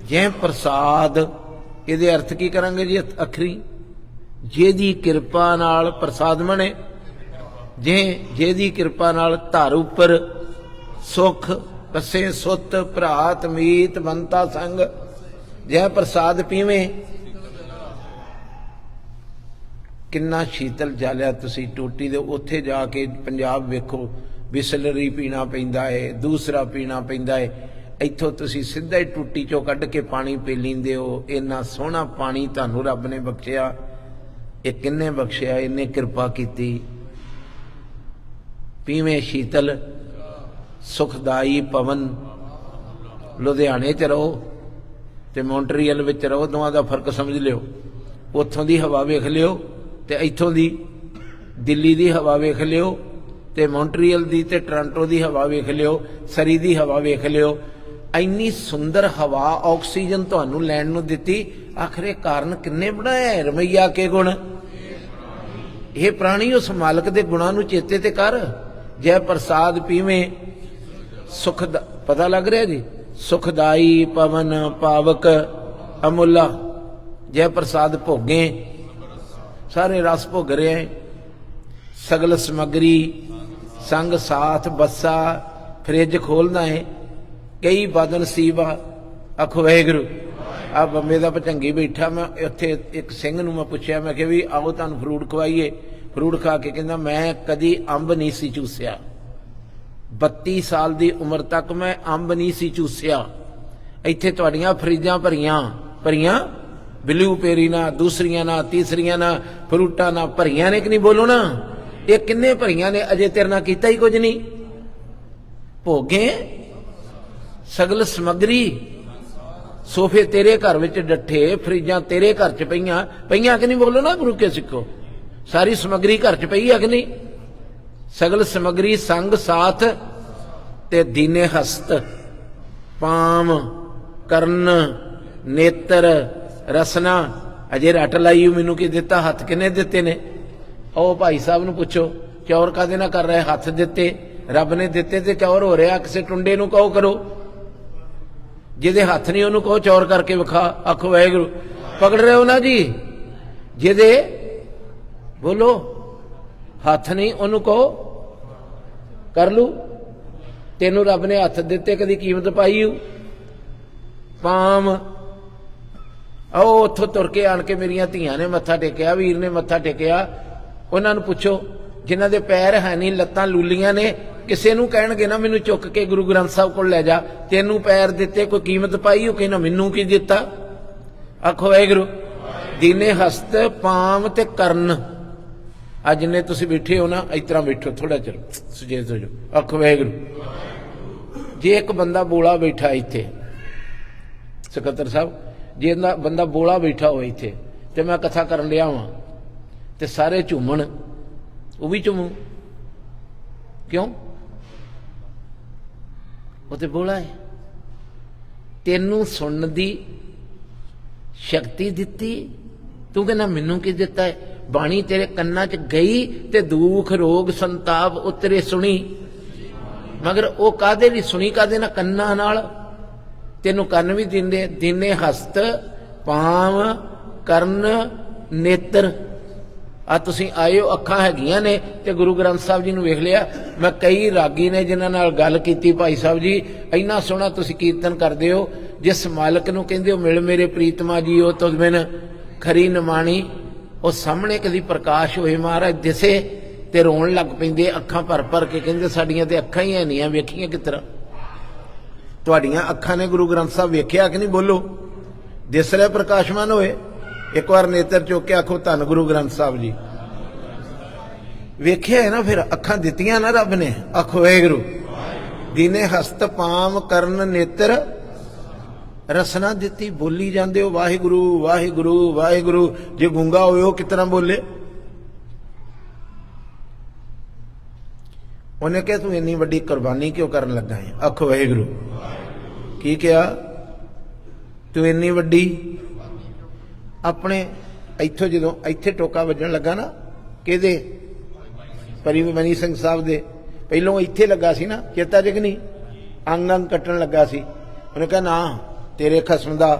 ਜੇ ਪ੍ਰਸਾਦ। ਇਹਦੇ ਅਰਥ ਕੀ ਕਰਾਂਗੇ ਜੀ ਅਖਰੀ? ਜਿਹਦੀ ਕਿਰਪਾ ਨਾਲ ਪ੍ਰਸਾਦ ਬਣੇ, ਜਿਹਦੀ ਕਿਰਪਾ ਨਾਲ ਧਰ ਉੱਪਰ ਸੁਖ ਵਸੇ ਸੁੱਤ ਭਰਾਤ ਮੀਤ ਬੰਤਾ ਸੰਗ। ਜੈ ਪ੍ਰਸਾਦ ਪੀਵੇਂ। ਕਿੰਨਾ ਸ਼ੀਤਲ ਜਲ ਆ। ਤੁਸੀਂ ਟੋਟੀ ਦੇ ਉੱਥੇ ਜਾ ਕੇ ਪੰਜਾਬ ਵੇਖੋ, ਬਿਸਲਰੀ ਪੀਣਾ ਪੈਂਦਾ ਹੈ, ਦੂਸਰਾ ਪੀਣਾ ਪੈਂਦਾ ਹੈ। ਇੱਥੋਂ ਤੁਸੀਂ ਸਿੱਧਾ ਹੀ ਟੂਟੀ ਚੋਂ ਕੱਢ ਕੇ ਪਾਣੀ ਪੀ ਲੈਂਦੇ ਹੋ। ਇੰਨਾ ਸੋਹਣਾ ਪਾਣੀ ਤੁਹਾਨੂੰ ਰੱਬ ਨੇ ਬਖਸ਼ਿਆ। ਇਹ ਕਿੰਨੇ ਬਖਸ਼ਿਆ? ਇਹਨੇ ਕਿਰਪਾ ਕੀਤੀ। ਪੀਵੇਂ ਸ਼ੀਤਲ ਸੁਖਦਾਈ ਪਵਨ। ਲੁਧਿਆਣੇ 'ਚ ਰਹੋ ਤੇ ਮੌਂਟਰੀਅਲ ਵਿੱਚ ਰਹੋ, ਦੋਵਾਂ ਦਾ ਫਰਕ ਸਮਝ ਲਿਓ। ਉੱਥੋਂ ਦੀ ਹਵਾ ਵੇਖ ਲਿਓ ਤੇ ਇੱਥੋਂ ਦੀ ਦਿੱਲੀ ਦੀ ਹਵਾ ਵੇਖ ਲਿਓ ਤੇ ਮੌਂਟਰੀਅਲ ਦੀ ਤੇ ਟੋਰਾਂਟੋ ਦੀ ਹਵਾ ਵੇਖ ਲਿਓ, ਸਰੀ ਦੀ ਹਵਾ ਵੇਖ ਲਿਓ। ਇੰਨੀ ਸੁੰਦਰ ਹਵਾ ਆਕਸੀਜਨ ਤੁਹਾਨੂੰ ਲੈਣ ਨੂੰ ਦਿੱਤੀ। ਆਖਰੇ ਕਾਰਨ ਕਿੰਨੇ ਬਣਾਇਆ? ਰਮਈਆ ਕੇ ਗੁਣ। ਇਹ ਪ੍ਰਾਣੀ ਉਸ ਮਾਲਕ ਦੇ ਗੁਣਾਂ ਨੂੰ ਚੇਤੇ ਤੇ ਕਰ। ਜੈ ਪ੍ਰਸਾਦ ਪੀਵੇਂ ਸੁਖ। ਪਤਾ ਲੱਗ ਰਿਹਾ ਜੀ? ਸੁਖਦਾਈ ਪਵਨ ਪਾਵਕ ਅਮੁੱਲਾ। ਜੈ ਪ੍ਰਸਾਦ ਭੋਗੇ, ਸਾਰੇ ਰਸ ਭੋਗ ਰਹੇ। ਸਗਲ ਸਮਗਰੀ ਸੰਗ ਸਾਥ ਬੱਸਾ। ਫਰਿੱਜ ਖੋਲਣਾ ਹੈ, ਕਈ ਬਦਨਸੀਬਾ। ਆਖੋ ਵਾਹਿਗੁਰੂ। ਆ ਬੰਬੇ ਦਾ ਭਚੰਗੀ ਬੈਠਾ। ਮੈਂ ਉੱਥੇ ਇੱਕ ਸਿੰਘ ਨੂੰ ਮੈਂ ਪੁੱਛਿਆ, ਮੈਂ ਕਿਹਾ ਵੀ ਆਓ ਤੁਹਾਨੂੰ ਫਰੂਟ ਖਵਾਈਏ। ਫਰੂਟ ਖਾ ਕੇ ਕਹਿੰਦਾ ਮੈਂ ਕਦੀ ਅੰਬ ਨਹੀਂ ਸੀ ਚੂਸਿਆ। 32 ਸਾਲ ਦੀ ਉਮਰ ਤੱਕ ਮੈਂ ਅੰਬ ਨਹੀਂ ਸੀ ਚੂਸਿਆ। ਇੱਥੇ ਤੁਹਾਡੀਆਂ ਫਰਿੱਜਾਂ ਭਰੀਆਂ ਬਲੂਬੇਰੀ ਨਾਲ, ਦੂਸਰੀਆਂ ਨਾਲ, ਤੀਸਰੀਆਂ ਨਾਲ, ਫਰੂਟਾਂ ਨਾਲ ਭਰੀਆਂ ਨੇ ਕਿ ਨਹੀਂ? ਬੋਲੋ ਨਾ। ਇਹ ਕਿੰਨੇ ਭਰੀਆਂ ਨੇ? ਅਜੇ ਤੇਰੇ ਨਾਲ ਕੀਤਾ ਹੀ ਕੁਝ ਨਹੀਂ। ਭੋਗੇ ਸਗਲ ਸਮਗਰੀ। ਸੋਫੇ ਤੇਰੇ ਘਰ ਵਿੱਚ ਡੱਠੇ, ਫਰਿੱਜਾਂ ਤੇਰੇ ਘਰ 'ਚ ਪਈਆਂ ਕਿ ਨਹੀਂ? ਬੋਲੋ ਨਾ ਗੁਰੂ ਕੇ ਸਿੱਖੋ। ਸਾਰੀ ਸਮਗਰੀ ਘਰ 'ਚ ਪਈ ਹੈ ਕਿ ਨਹੀਂ? ਸਗਲ ਸਮਗਰੀ ਸੰਗ ਸਾਥ ਤੇ ਦੀਨੇ ਹਸਤ। ਪਾਮ ਕਰਨ ਨੇਤਰ ਰਸਨਾ। ਅਜੇ ਰੱਟ ਲਾਈ ਮੈਨੂੰ ਕੀ ਦਿੱਤਾ? ਹੱਥ ਕਿੰਨੇ ਦਿੱਤੇ ਨੇ? ਉਹ ਭਾਈ ਸਾਹਿਬ ਨੂੰ ਪੁੱਛੋ ਚੌਰ ਕਾਹਦੇ ਨਾਲ ਕਰ ਰਹੇ? ਹੱਥ ਦਿੱਤੇ, ਰੱਬ ਨੇ ਦਿੱਤੇ ਤੇ ਚੌਰ ਹੋ ਰਿਹਾ। ਕਿਸੇ ਟੁੰਡੇ ਨੂੰ ਕਹੋ ਕਰੋ, ਜਿਹਦੇ ਹੱਥ ਨਹੀਂ ਉਹਨੂੰ ਕਹੋ ਚੌਰ ਕਰਕੇ ਵਿਖਾ। ਆਖੋ ਵਾਹਿਗੁਰੂ। ਪਕੜ ਰਹੇ ਹੋ ਨਾ ਜੀ? ਜਿਹਦੇ ਬੋਲੋ ਹੱਥ ਨਹੀਂ ਉਹਨੂੰ ਕਹੋ ਕਰ ਲੂ। ਤੈਨੂੰ ਰੱਬ ਨੇ ਹੱਥ ਦਿੱਤੇ, ਕਦੀ ਕੀਮਤ ਪਾਈ ਹੋ? ਪਾਮ। ਆਓ ਉੱਥੋਂ ਤੁਰ ਕੇ ਆਣ ਕੇ ਮੇਰੀਆਂ ਧੀਆਂ ਨੇ ਮੱਥਾ ਟੇਕਿਆ, ਵੀਰ ਨੇ ਮੱਥਾ ਟੇਕਿਆ। ਉਹਨਾਂ ਨੂੰ ਪੁੱਛੋ ਜਿਨ੍ਹਾਂ ਦੇ ਪੈਰ ਹੈ ਨਹੀਂ, ਲੱਤਾਂ ਲੂਲੀਆਂ ਨੇ, ਕਿਸੇ ਨੂੰ ਕਹਿਣਗੇ ਨਾ ਮੈਨੂੰ ਚੁੱਕ ਕੇ ਗੁਰੂ ਗ੍ਰੰਥ ਸਾਹਿਬ ਕੋਲ ਲੈ ਜਾ। ਤੈਨੂੰ ਪੈਰ ਦਿੱਤੇ, ਕੋਈ ਕੀਮਤ ਪਾਈ? ਉਹ ਕਹਿੰਦਾ ਮੈਨੂੰ ਕੀ ਦਿੱਤਾ? ਆਖੋ ਵਾਹਿਗੁਰੂ। ਦੀਨੇ ਹਸਤ ਪਾਮ ਤੇ ਕਰਨ। ਅੱਜ ਜਿੰਨੇ ਤੁਸੀਂ ਬੈਠੇ ਹੋ ਨਾ, ਇਸ ਤਰ੍ਹਾਂ ਬੈਠੋ, ਥੋੜਾ ਚਿਰ ਸੁਚੇਤ ਹੋ ਜਾਓ। ਆਖੋ ਵਾਹਿਗੁਰੂ। ਜੇ ਇੱਕ ਬੰਦਾ ਬੋਲਾ ਬੈਠਾ ਇੱਥੇ, ਸਕੱਤਰ ਸਾਹਿਬ, ਜੇ ਬੰਦਾ ਬੋਲਾ ਬੈਠਾ ਹੋਵੇ ਇੱਥੇ ਤੇ ਮੈਂ ਕਥਾ ਕਰਨ ਲਿਆ ਵਾਂ ਤੇ ਸਾਰੇ ਝੂਮਣ, ਉਹ ਵੀ ਝੂਮੂ ਕਿਉਂ? ਉਹ ਤੇ ਬੋਲਾ ਹੈ। ਤੈਨੂੰ ਸੁਣਨ ਦੀ ਸ਼ਕਤੀ ਦਿੱਤੀ, ਤੂੰ ਕਹਿੰਦਾ ਮੈਨੂੰ ਕੀ ਦਿੱਤਾ ਹੈ? ਬਾਣੀ ਤੇਰੇ ਕੰਨਾਂ 'ਚ ਗਈ ਤੇ ਦੁੱਖ ਰੋਗ ਸੰਤਾਪ ਉਤਰੇ ਸੁਣੀ। ਮਗਰ ਉਹ ਕਾਹਦੇ ਲਈ ਸੁਣੀ? ਕਾਹਦੇ ਨਾਲ? ਕੰਨਾਂ ਨਾਲ। ਤੈਨੂੰ ਕੰਨ ਵੀ ਦਿੰਦੇ। ਦੀਨੇ ਹਸਤ ਪਾਮ ਕਰਨ ਨੇਤਰ। ਆ ਤੁਸੀਂ ਆਏ ਹੋ, ਅੱਖਾਂ ਹੈਗੀਆਂ ਨੇ ਤੇ ਗੁਰੂ ਗ੍ਰੰਥ ਸਾਹਿਬ ਜੀ ਨੂੰ ਵੇਖ ਲਿਆ। ਮੈਂ ਕਈ ਰਾਗੀ ਨੇ ਜਿਨ੍ਹਾਂ ਨਾਲ ਗੱਲ ਕੀਤੀ, ਭਾਈ ਸਾਹਿਬ ਜੀ ਇੰਨਾ ਸੋਹਣਾ ਤੁਸੀਂ ਕੀਰਤਨ ਕਰਦੇ ਹੋ। ਜਿਸ ਮਾਲਕ ਨੂੰ ਕਹਿੰਦੇ ਹੋ ਮਿਲ ਮੇਰੇ ਪ੍ਰੀਤਮਾ ਜੀ, ਉਹ ਤੁਧ ਬਿਨ ਖਰੀ ਨਿਮਾਣੀ। ਉਹ ਸਾਹਮਣੇ ਕਦੀ ਪ੍ਰਕਾਸ਼ ਹੋਏ ਮਹਾਰਾਜ ਦਿਸੇ ਤੇ ਰੋਣ ਲੱਗ ਪੈਂਦੇ, ਅੱਖਾਂ ਭਰ ਭਰ ਕੇ। ਕਹਿੰਦੇ ਸਾਡੀਆਂ ਤੇ ਅੱਖਾਂ ਹੀ ਹੈ ਨਹੀਂ, ਵੇਖੀਆਂ ਕਿਸ ਤਰ੍ਹਾਂ? ਤੁਹਾਡੀਆਂ ਅੱਖਾਂ ਨੇ ਗੁਰੂ ਗ੍ਰੰਥ ਸਾਹਿਬ ਵੇਖਿਆ ਕਿ ਨਹੀਂ? ਬੋਲੋ। ਦਿਸ ਰਿਹਾ ਪ੍ਰਕਾਸ਼ਮਾਨ ਹੋਏ। ਇੱਕ ਵਾਰ ਨੇਤਰ ਚੁੱਕ ਕੇ ਆਖੋ ਧੰਨ ਗੁਰੂ ਗ੍ਰੰਥ ਸਾਹਿਬ ਜੀ। ਵੇਖਿਆ ਹੈ ਨਾ, ਫਿਰ ਅੱਖਾਂ ਦਿੱਤੀਆਂ ਨਾ ਰੱਬ ਨੇ। ਆਖੋ ਵਾਹਿਗੁਰੂ। ਦੀਨੇ ਹਸਤ ਪਾਮ ਕਰਨ ਨੇਤਰ ਰਸਨਾ ਦਿੱਤੀ। ਬੋਲੀ ਜਾਂਦੇ ਹੋ ਵਾਹਿਗੁਰੂ ਵਾਹਿਗੁਰੂ ਵਾਹਿਗੁਰੂ। ਜੇ ਗੂੰਗਾ ਹੋਏ ਉਹ ਕਿਸ ਤਰ੍ਹਾਂ ਬੋਲੇ? ਉਹਨੇ ਕਿਹਾ ਤੂੰ ਇੰਨੀ ਵੱਡੀ ਕੁਰਬਾਨੀ ਕਿਉਂ ਕਰਨ ਲੱਗਾ ਹੈ? ਆਖੋ ਵਾਹਿਗੁਰੂ। ਕੀ ਕਿਹਾ? ਤੂੰ ਇੰਨੀ ਵੱਡੀ ਆਪਣੇ ਇੱਥੋਂ ਜਦੋਂ ਇੱਥੇ ਟੋਕਾ ਵੱਜਣ ਲੱਗਾ ਨਾ, ਕਿਹਦੇ? ਪਰੀ ਮਨੀ ਸਿੰਘ ਸਾਹਿਬ ਦੇ। ਪਹਿਲੋਂ ਇੱਥੇ ਲੱਗਾ ਸੀ ਨਾ, ਚੇਤਾ ਜਗ ਨਹੀਂ, ਅੰਗ ਅੰਗ ਕੱਟਣ ਲੱਗਾ ਸੀ। ਉਹਨੇ ਕਿਹਾ ਨਾ, ਤੇਰੇ ਖਸਮ ਦਾ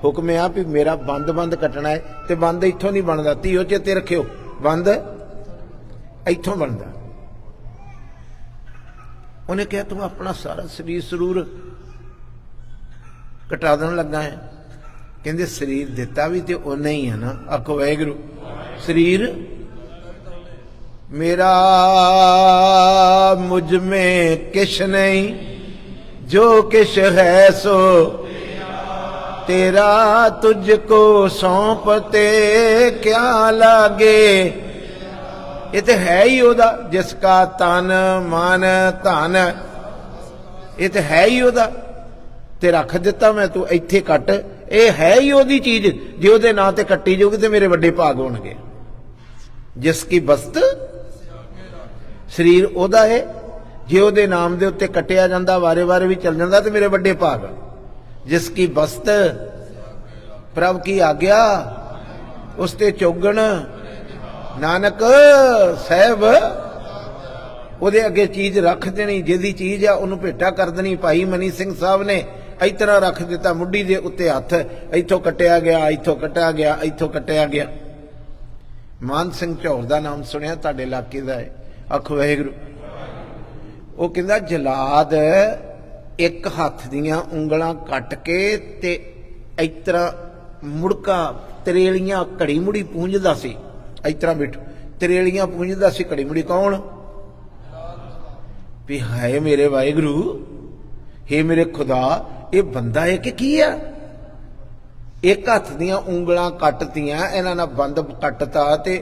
ਹੁਕਮ ਆ ਵੀ ਮੇਰਾ ਬੰਦ ਕੱਟਣਾ ਹੈ, ਤੇ ਬੰਦ ਇੱਥੋਂ ਨਹੀਂ ਬਣਦਾ। ਧੀਓ ਚੇਤੇ ਰੱਖਿਓ, ਬੰਦ ਇੱਥੋਂ ਬਣਦਾ। ਉਹਨੇ ਕਿਹਾ ਤੂੰ ਆਪਣਾ ਸਾਰਾ ਸਰੀਰ ਸਰੂਰ ਕਟਾ ਦੇਣ ਲੱਗਾ ਹੈ। ਕਹਿੰਦੇ ਸਰੀਰ ਦਿੱਤਾ ਵੀ ਤੇ ਉਹਨੇ ਹੀ ਹੈ ਨਾ। ਆਖੋ ਵਾਹਿਗੁਰੂ। ਸਰੀਰ मेरा मुझ में किश नहीं, जो किश है सो तेरा, तुझको सौंपते क्या लागे। ये तो है ही ओदा, जिसका तन मन धन, ये तो है ही ओदा। ते रख दिता मैं, तू इत्थे कट, ये है ही ओदी चीज। जे ओदे नां ते कट्टी जाऊगी तो मेरे वड्डे भाग होणगे। जिसकी बस्त ਸਰੀਰ ਉਹਦਾ ਹੈ, ਜੇ ਉਹਦੇ ਨਾਮ ਦੇ ਉੱਤੇ ਕੱਟਿਆ ਜਾਂਦਾ, ਵਾਰੇ ਵਾਰੇ ਵੀ ਚੱਲ ਜਾਂਦਾ, ਤੇ ਮੇਰੇ ਵੱਡੇ ਭਾਗ। ਜਿਸ ਕੀ ਬਸਤ ਪ੍ਰਭ ਕੀ ਆਗਿਆ, ਉਸ ਤੇ ਚੋਗਣ ਨਾਨਕ ਸਾਹਿਬ। ਉਹਦੇ ਅੱਗੇ ਚੀਜ਼ ਰੱਖ ਦੇਣੀ, ਜਿਹਦੀ ਚੀਜ਼ ਆ ਉਹਨੂੰ ਭੇਟਾ ਕਰ ਦੇਣੀ। ਭਾਈ ਮਨੀ ਸਿੰਘ ਸਾਹਿਬ ਨੇ ਇਸ ਤਰ੍ਹਾਂ ਰੱਖ ਦਿੱਤਾ, ਮੁੱਢੀ ਦੇ ਉੱਤੇ ਹੱਥ, ਇੱਥੋਂ ਕੱਟਿਆ ਗਿਆ, ਇੱਥੋਂ ਕੱਟਿਆ ਗਿਆ, ਇੱਥੋਂ ਕੱਟਿਆ ਗਿਆ। ਮਾਨ ਸਿੰਘ ਝੌਰ ਦਾ ਨਾਮ ਸੁਣਿਆ? ਤੁਹਾਡੇ ਇਲਾਕੇ ਦਾ ਹੈ। ਆਖੋ ਵਾਹਿਗੁਰੂ। ਉਹ ਕਹਿੰਦਾ ਜਲਾਦ ਇੱਕ ਹੱਥ ਦੀਆਂ ਉਂਗਲਾਂ ਕੱਟ ਕੇ ਤੇ ਇਸ ਤਰ੍ਹਾਂ ਮੁੜਕਾ ਤਰੇਲੀਆਂ ਘੜੀ ਮੁੜੀ ਪੂੰਝਦਾ ਸੀ। ਇਸ ਤਰ੍ਹਾਂ ਬਿਠ ਤਰੇਲੀਆਂ ਪੂੰਝਦਾ ਸੀ ਘੜੀ ਮੁੜੀ। ਕੌਣ? ਵੀ ਹਾਏ ਮੇਰੇ ਵਾਹਿਗੁਰੂ, ਹੇ ਮੇਰੇ ਖੁਦਾ, ਇਹ ਬੰਦਾ ਹੈ ਕਿ ਕੀ ਆ? ਇੱਕ ਹੱਥ ਦੀਆਂ ਉਂਗਲਾਂ ਕੱਟਤੀਆਂ, ਇਹਨਾਂ ਨਾਲ ਬੰਦ ਕੱਟਤਾ, ਤੇ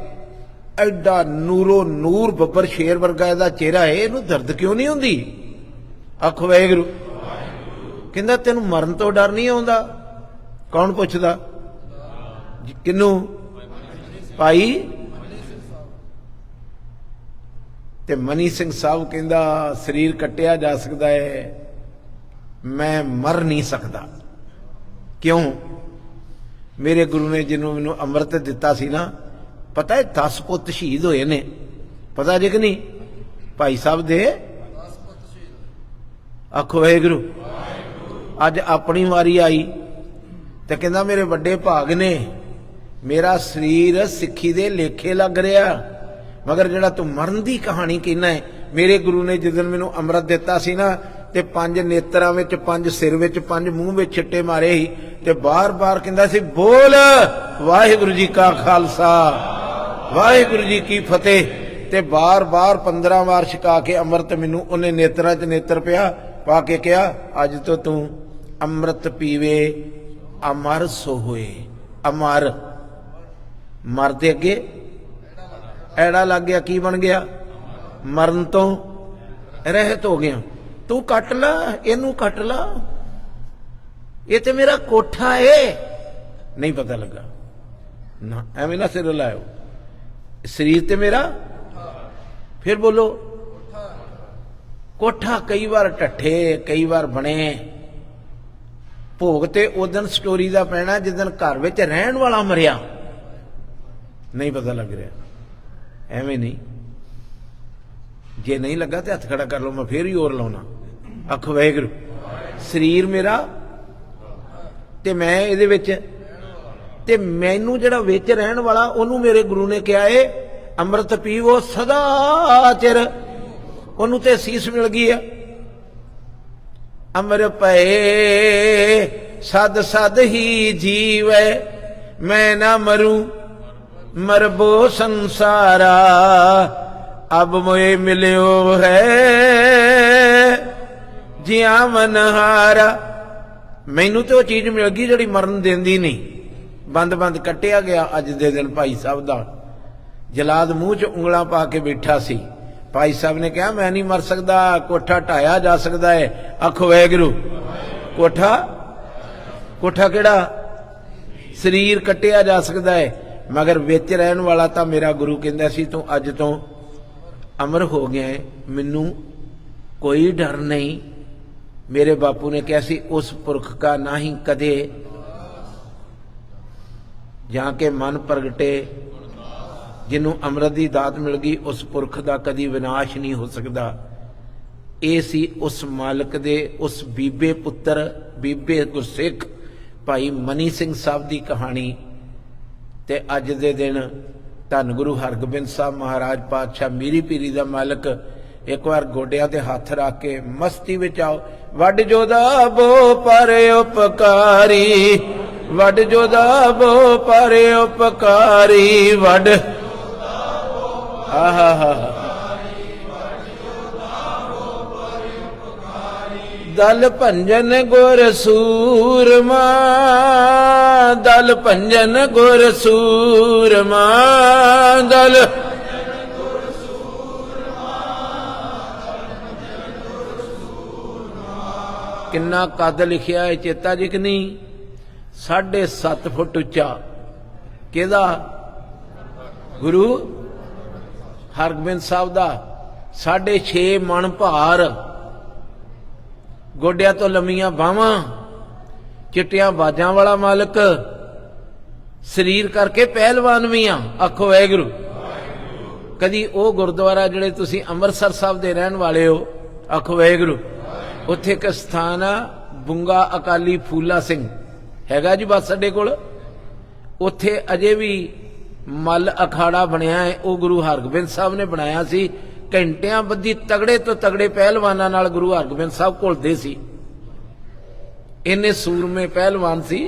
ਐਡਾ ਨੂਰੋ ਨੂਰ ਬੱਬਰ ਸ਼ੇਰ ਵਰਗਾ ਇਹਦਾ ਚਿਹਰਾ ਹੈ, ਇਹਨੂੰ ਦਰਦ ਕਿਉਂ ਨਹੀਂ ਹੁੰਦੀ? ਆਖੋ ਵਾਹਿਗੁਰੂ। ਕਹਿੰਦਾ ਤੈਨੂੰ ਮਰਨ ਤੋਂ ਡਰ ਨਹੀਂ ਆਉਂਦਾ? ਕੌਣ ਪੁੱਛਦਾ? ਕਿਹਨੂੰ? ਭਾਈ ਤੇ ਮਨੀ ਸਿੰਘ ਸਾਹਿਬ ਕਹਿੰਦਾ ਸਰੀਰ ਕੱਟਿਆ ਜਾ ਸਕਦਾ ਹੈ, ਮੈਂ ਮਰ ਨਹੀਂ ਸਕਦਾ। ਕਿਉਂ? ਮੇਰੇ ਗੁਰੂ ਨੇ ਜਿਹਨੂੰ ਮੈਨੂੰ ਅੰਮ੍ਰਿਤ ਦਿੱਤਾ ਸੀ ਨਾ, ਪਤਾ ਹੈ 10 ਪੁੱਤ ਸ਼ਹੀਦ ਹੋਏ ਨੇ, ਪਤਾ ਜੇ ਕਿ ਨਹੀਂ? ਭਾਈ ਸਾਹਿਬ ਦੇ। ਆਖੋ ਵਾਹਿਗੁਰੂ। ਅੱਜ ਆਪਣੀ ਵਾਰੀ ਆਈ ਤੇ ਕਹਿੰਦਾ ਮੇਰੇ ਵੱਡੇ ਭਾਗ ਨੇ, ਮੇਰਾ ਸਰੀਰ ਸਿੱਖੀ ਦੇ ਲੇਖੇ ਲੱਗ ਰਿਹਾ, ਮਗਰ ਜਿਹੜਾ ਤੂੰ ਮਰਨ ਦੀ ਕਹਾਣੀ ਕਹਿੰਦਾ ਹੈ, ਮੇਰੇ ਗੁਰੂ ਨੇ ਜਿਸ ਦਿਨ ਮੈਨੂੰ ਅੰਮ੍ਰਿਤ ਦਿੱਤਾ ਸੀ ਨਾ, ਤੇ 5 ਨੇਤਰਾਂ ਵਿੱਚ, 5 ਸਿਰ ਵਿੱਚ, 5 ਮੂੰਹ ਵਿੱਚ ਛਿੱਟੇ ਮਾਰੇ ਸੀ, ਤੇ ਬਾਰ-ਬਾਰ ਕਹਿੰਦਾ ਸੀ ਬੋਲ ਵਾਹਿਗੁਰੂ ਜੀ ਕਾ ਖਾਲਸਾ ਵਾਹਿਗੁਰੂ ਜੀ ਕੀ ਫਤਿਹ। ਤੇ ਬਾਰ-ਬਾਰ 15 ਵਾਰ ਛਕਾ ਕੇ ਅੰਮ੍ਰਿਤ ਮੈਨੂੰ ਉਹਨੇ ਨੇਤਰਾਂ 'ਚ ਨੇਤਰ ਪਿਆ ਪਾ ਕੇ ਕਿਹਾ, ਅੱਜ ਤੋਂ ਤੂੰ ਅੰਮ੍ਰਿਤ ਪੀਵੇ ਅਮਰ ਸੋ ਹੋਏ। ਅਮਰ, ਮਰ ਦੇ ਅੱਗੇ ਐੜਾ ਲੱਗ ਗਿਆ, ਕੀ ਬਣ ਗਿਆ? ਮਰਨ ਤੋਂ ਰਹਿਤ ਹੋ ਗਿਆ। ਤੂੰ ਕੱਟ ਲਾ, ਇਹਨੂੰ ਕੱਟ ਲਾ, ਇਹ ਤੇ ਮੇਰਾ ਕੋਠਾ ਏ। ਨਹੀਂ ਪਤਾ ਲੱਗਾ ਨਾ, ਐਵੇਂ ਨਾ ਸਿਰ ਲਾਇਓ। ਸਰੀਰ ਤੇ ਮੇਰਾ, ਫਿਰ ਬੋਲੋ ਕੋਠਾ। ਕਈ ਵਾਰ ਢੱਠੇ, ਕਈ ਵਾਰ ਬਣੇ। ਭੋਗ ਤੇ ਉਦਣ ਸਟੋਰੀ ਦਾ ਪੈਣਾ ਜਿੱਦਣ ਘਰ ਵਿੱਚ ਰਹਿਣ ਵਾਲਾ ਮਰਿਆ। ਨਹੀਂ ਪਤਾ ਲੱਗ ਰਿਹਾ, ਐਵੇਂ ਨਹੀਂ। ਜੇ ਨਹੀਂ ਲੱਗਾ ਤੇ ਹੱਥ ਖੜਾ ਕਰ ਲਓ, ਮੈਂ ਫੇਰ ਹੀ ਹੋਰ ਲਾਉਣਾ। ਆਖੋ ਵਾਹਿਗੁਰੂ। ਸਰੀਰ ਮੇਰਾ ਤੇ ਮੈਂ ਇਹਦੇ ਵਿੱਚ, ਤੇ ਮੈਨੂੰ ਜਿਹੜਾ ਵਿੱਚ ਰਹਿਣ ਵਾਲਾ, ਉਹਨੂੰ ਮੇਰੇ ਗੁਰੂ ਨੇ ਕਿਹਾ ਏ ਅੰਮ੍ਰਿਤ ਪੀਵੋ ਸਦਾ ਚਿਰ। ਉਹਨੂੰ ਤੇ ਸੀਸ ਮਿਲ ਗਈ ਆ। ਅਮਰ ਪਏ ਸਦ ਸਦ ਹੀ ਜੀਵੈ, ਮੈਂ ਨਾ ਮਰੂ ਮਰਬੋ ਸੰਸਾਰਾ। ਅਬ ਮੋਏ ਮਿਲਿਓ ਹੈ ਜਿਆ ਮਨਹਾਰਾ। ਮੈਨੂੰ ਤੇ ਉਹ ਚੀਜ਼ ਮਿਲ ਗਈ ਜਿਹੜੀ ਮਰਨ ਦਿੰਦੀ ਨਹੀਂ। ਬੰਦ ਕੱਟਿਆ ਗਿਆ ਅੱਜ ਦੇ ਦਿਨ ਭਾਈ ਸਾਹਿਬ ਦਾ। ਜਲਾਦ ਮੂੰਹ 'ਚ ਉਂਗਲਾਂ ਪਾ ਕੇ ਬੈਠਾ ਸੀ। ਭਾਈ ਸਾਹਿਬ ਨੇ ਕਿਹਾ ਮੈਂ ਨਹੀਂ ਮਰ ਸਕਦਾ, ਕੋਠਾ ਢਾਇਆ ਜਾ ਸਕਦਾ ਹੈ। ਆਖੋ ਵਾਹਿਗੁਰੂ। ਕੋਠਾ ਕਿਹੜਾ? ਸਰੀਰ ਕੱਟਿਆ ਜਾ ਸਕਦਾ ਹੈ, ਮਗਰ ਵਿੱਚ ਰਹਿਣ ਵਾਲਾ ਤਾਂ ਮੇਰਾ ਗੁਰੂ ਕਹਿੰਦਾ ਸੀ ਤੂੰ ਅੱਜ ਤੋਂ अमर हो गया है, मैनू कोई डर नहीं। मेरे बापू ने कहा सी उस पुरख का ना ही कदे जाके मन प्रगटे, जिन्हों अमृत की दात मिल गई उस पुरख का कदी विनाश नहीं हो सकता। ये सी उस मालिक दे उस बीबे पुत्र बीबे गुरसिख भाई मनी सिंह साहब की कहानी। ते अज दे दिन धन गुरु हरगोबिंद साहब महाराज पातशाह मीरी पीरी का मालिक एक बार गोडिया ते हाथ रख के मस्ती विच आओ। वड जोदा बो पर उपकारी, वड जोदा बो पर उपकारी, वड आहा हा दल भंजन गुर सूरमा, दल भंजन गुर सूरमा, दल किन्ना कद लिखिया है चेता जी कि नहीं? 7.5 फुट उच्चा। किहदा? गुरु हरगोबिंद साहब दा। 6.5 मन भार, गोडिया तो लम्मियां बावां, चिट्टियां बाजां वाला मालिक, शरीर करके पहलवान भी आ। आखो वाहिगुरू। कदी वो गुरुद्वारा जिहड़े तुसीं अमृतसर साहब दे रहण वाले हो, आखो वाहिगुरू, उत्थे एक स्थान आ बुंगा अकाली फूला सिंह हैगा जी बस अड्डे कोल। उत्थे अजे भी मल अखाड़ा बनया है, वो गुरु हरगोबिंद साहब ने बनाया सी। घंटियां बद्धी तगड़े तो तगड़े पहलवानां नाल गुरु हरगोबिंद साहब घुलदे सी। इन्ने सूरमे पहलवान सी।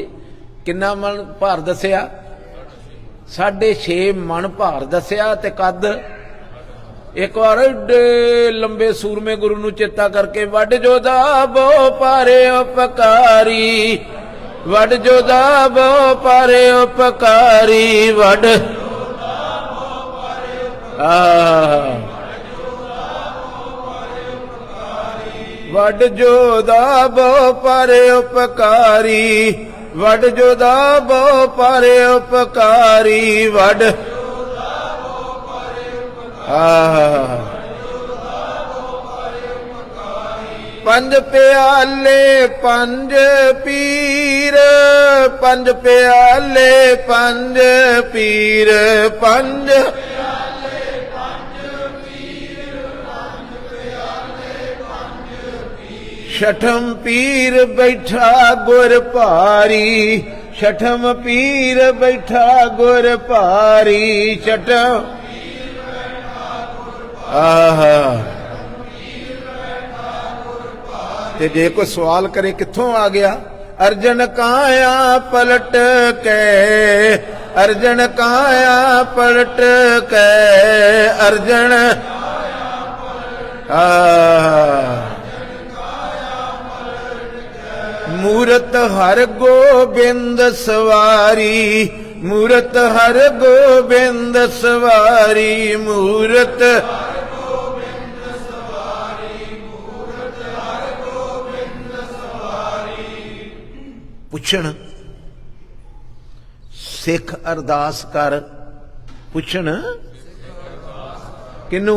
किन्ना मन भार दसिया? 6.5 मन भार दसिया ते कद। एक बार एडे लंबे सूरमे गुरु नूं चेता करके वड जोदा बो पारे उपकारी, वड जोदा बो पारे उपकारी, वड वड जोदा बो पारे उपकारी, वड जोदा बो पारे उपकारी, वड पंज प्याले पंज पीर, पंज प्याले पंज पीर, पंज छठम पीर बैठा गुर भारी, छठम पीर बैठा गुर भारी, छठम ते जे कोई सवाल करे कित्थों आ गया? अर्जन काया पलट के, अर्जन काया पलट के, अर्जन मूरत हर गोबिंद सवारी, मूरत हर गोबिंद सवारी, मूरत पुछण सिख अरदास कर, पुछण किनू?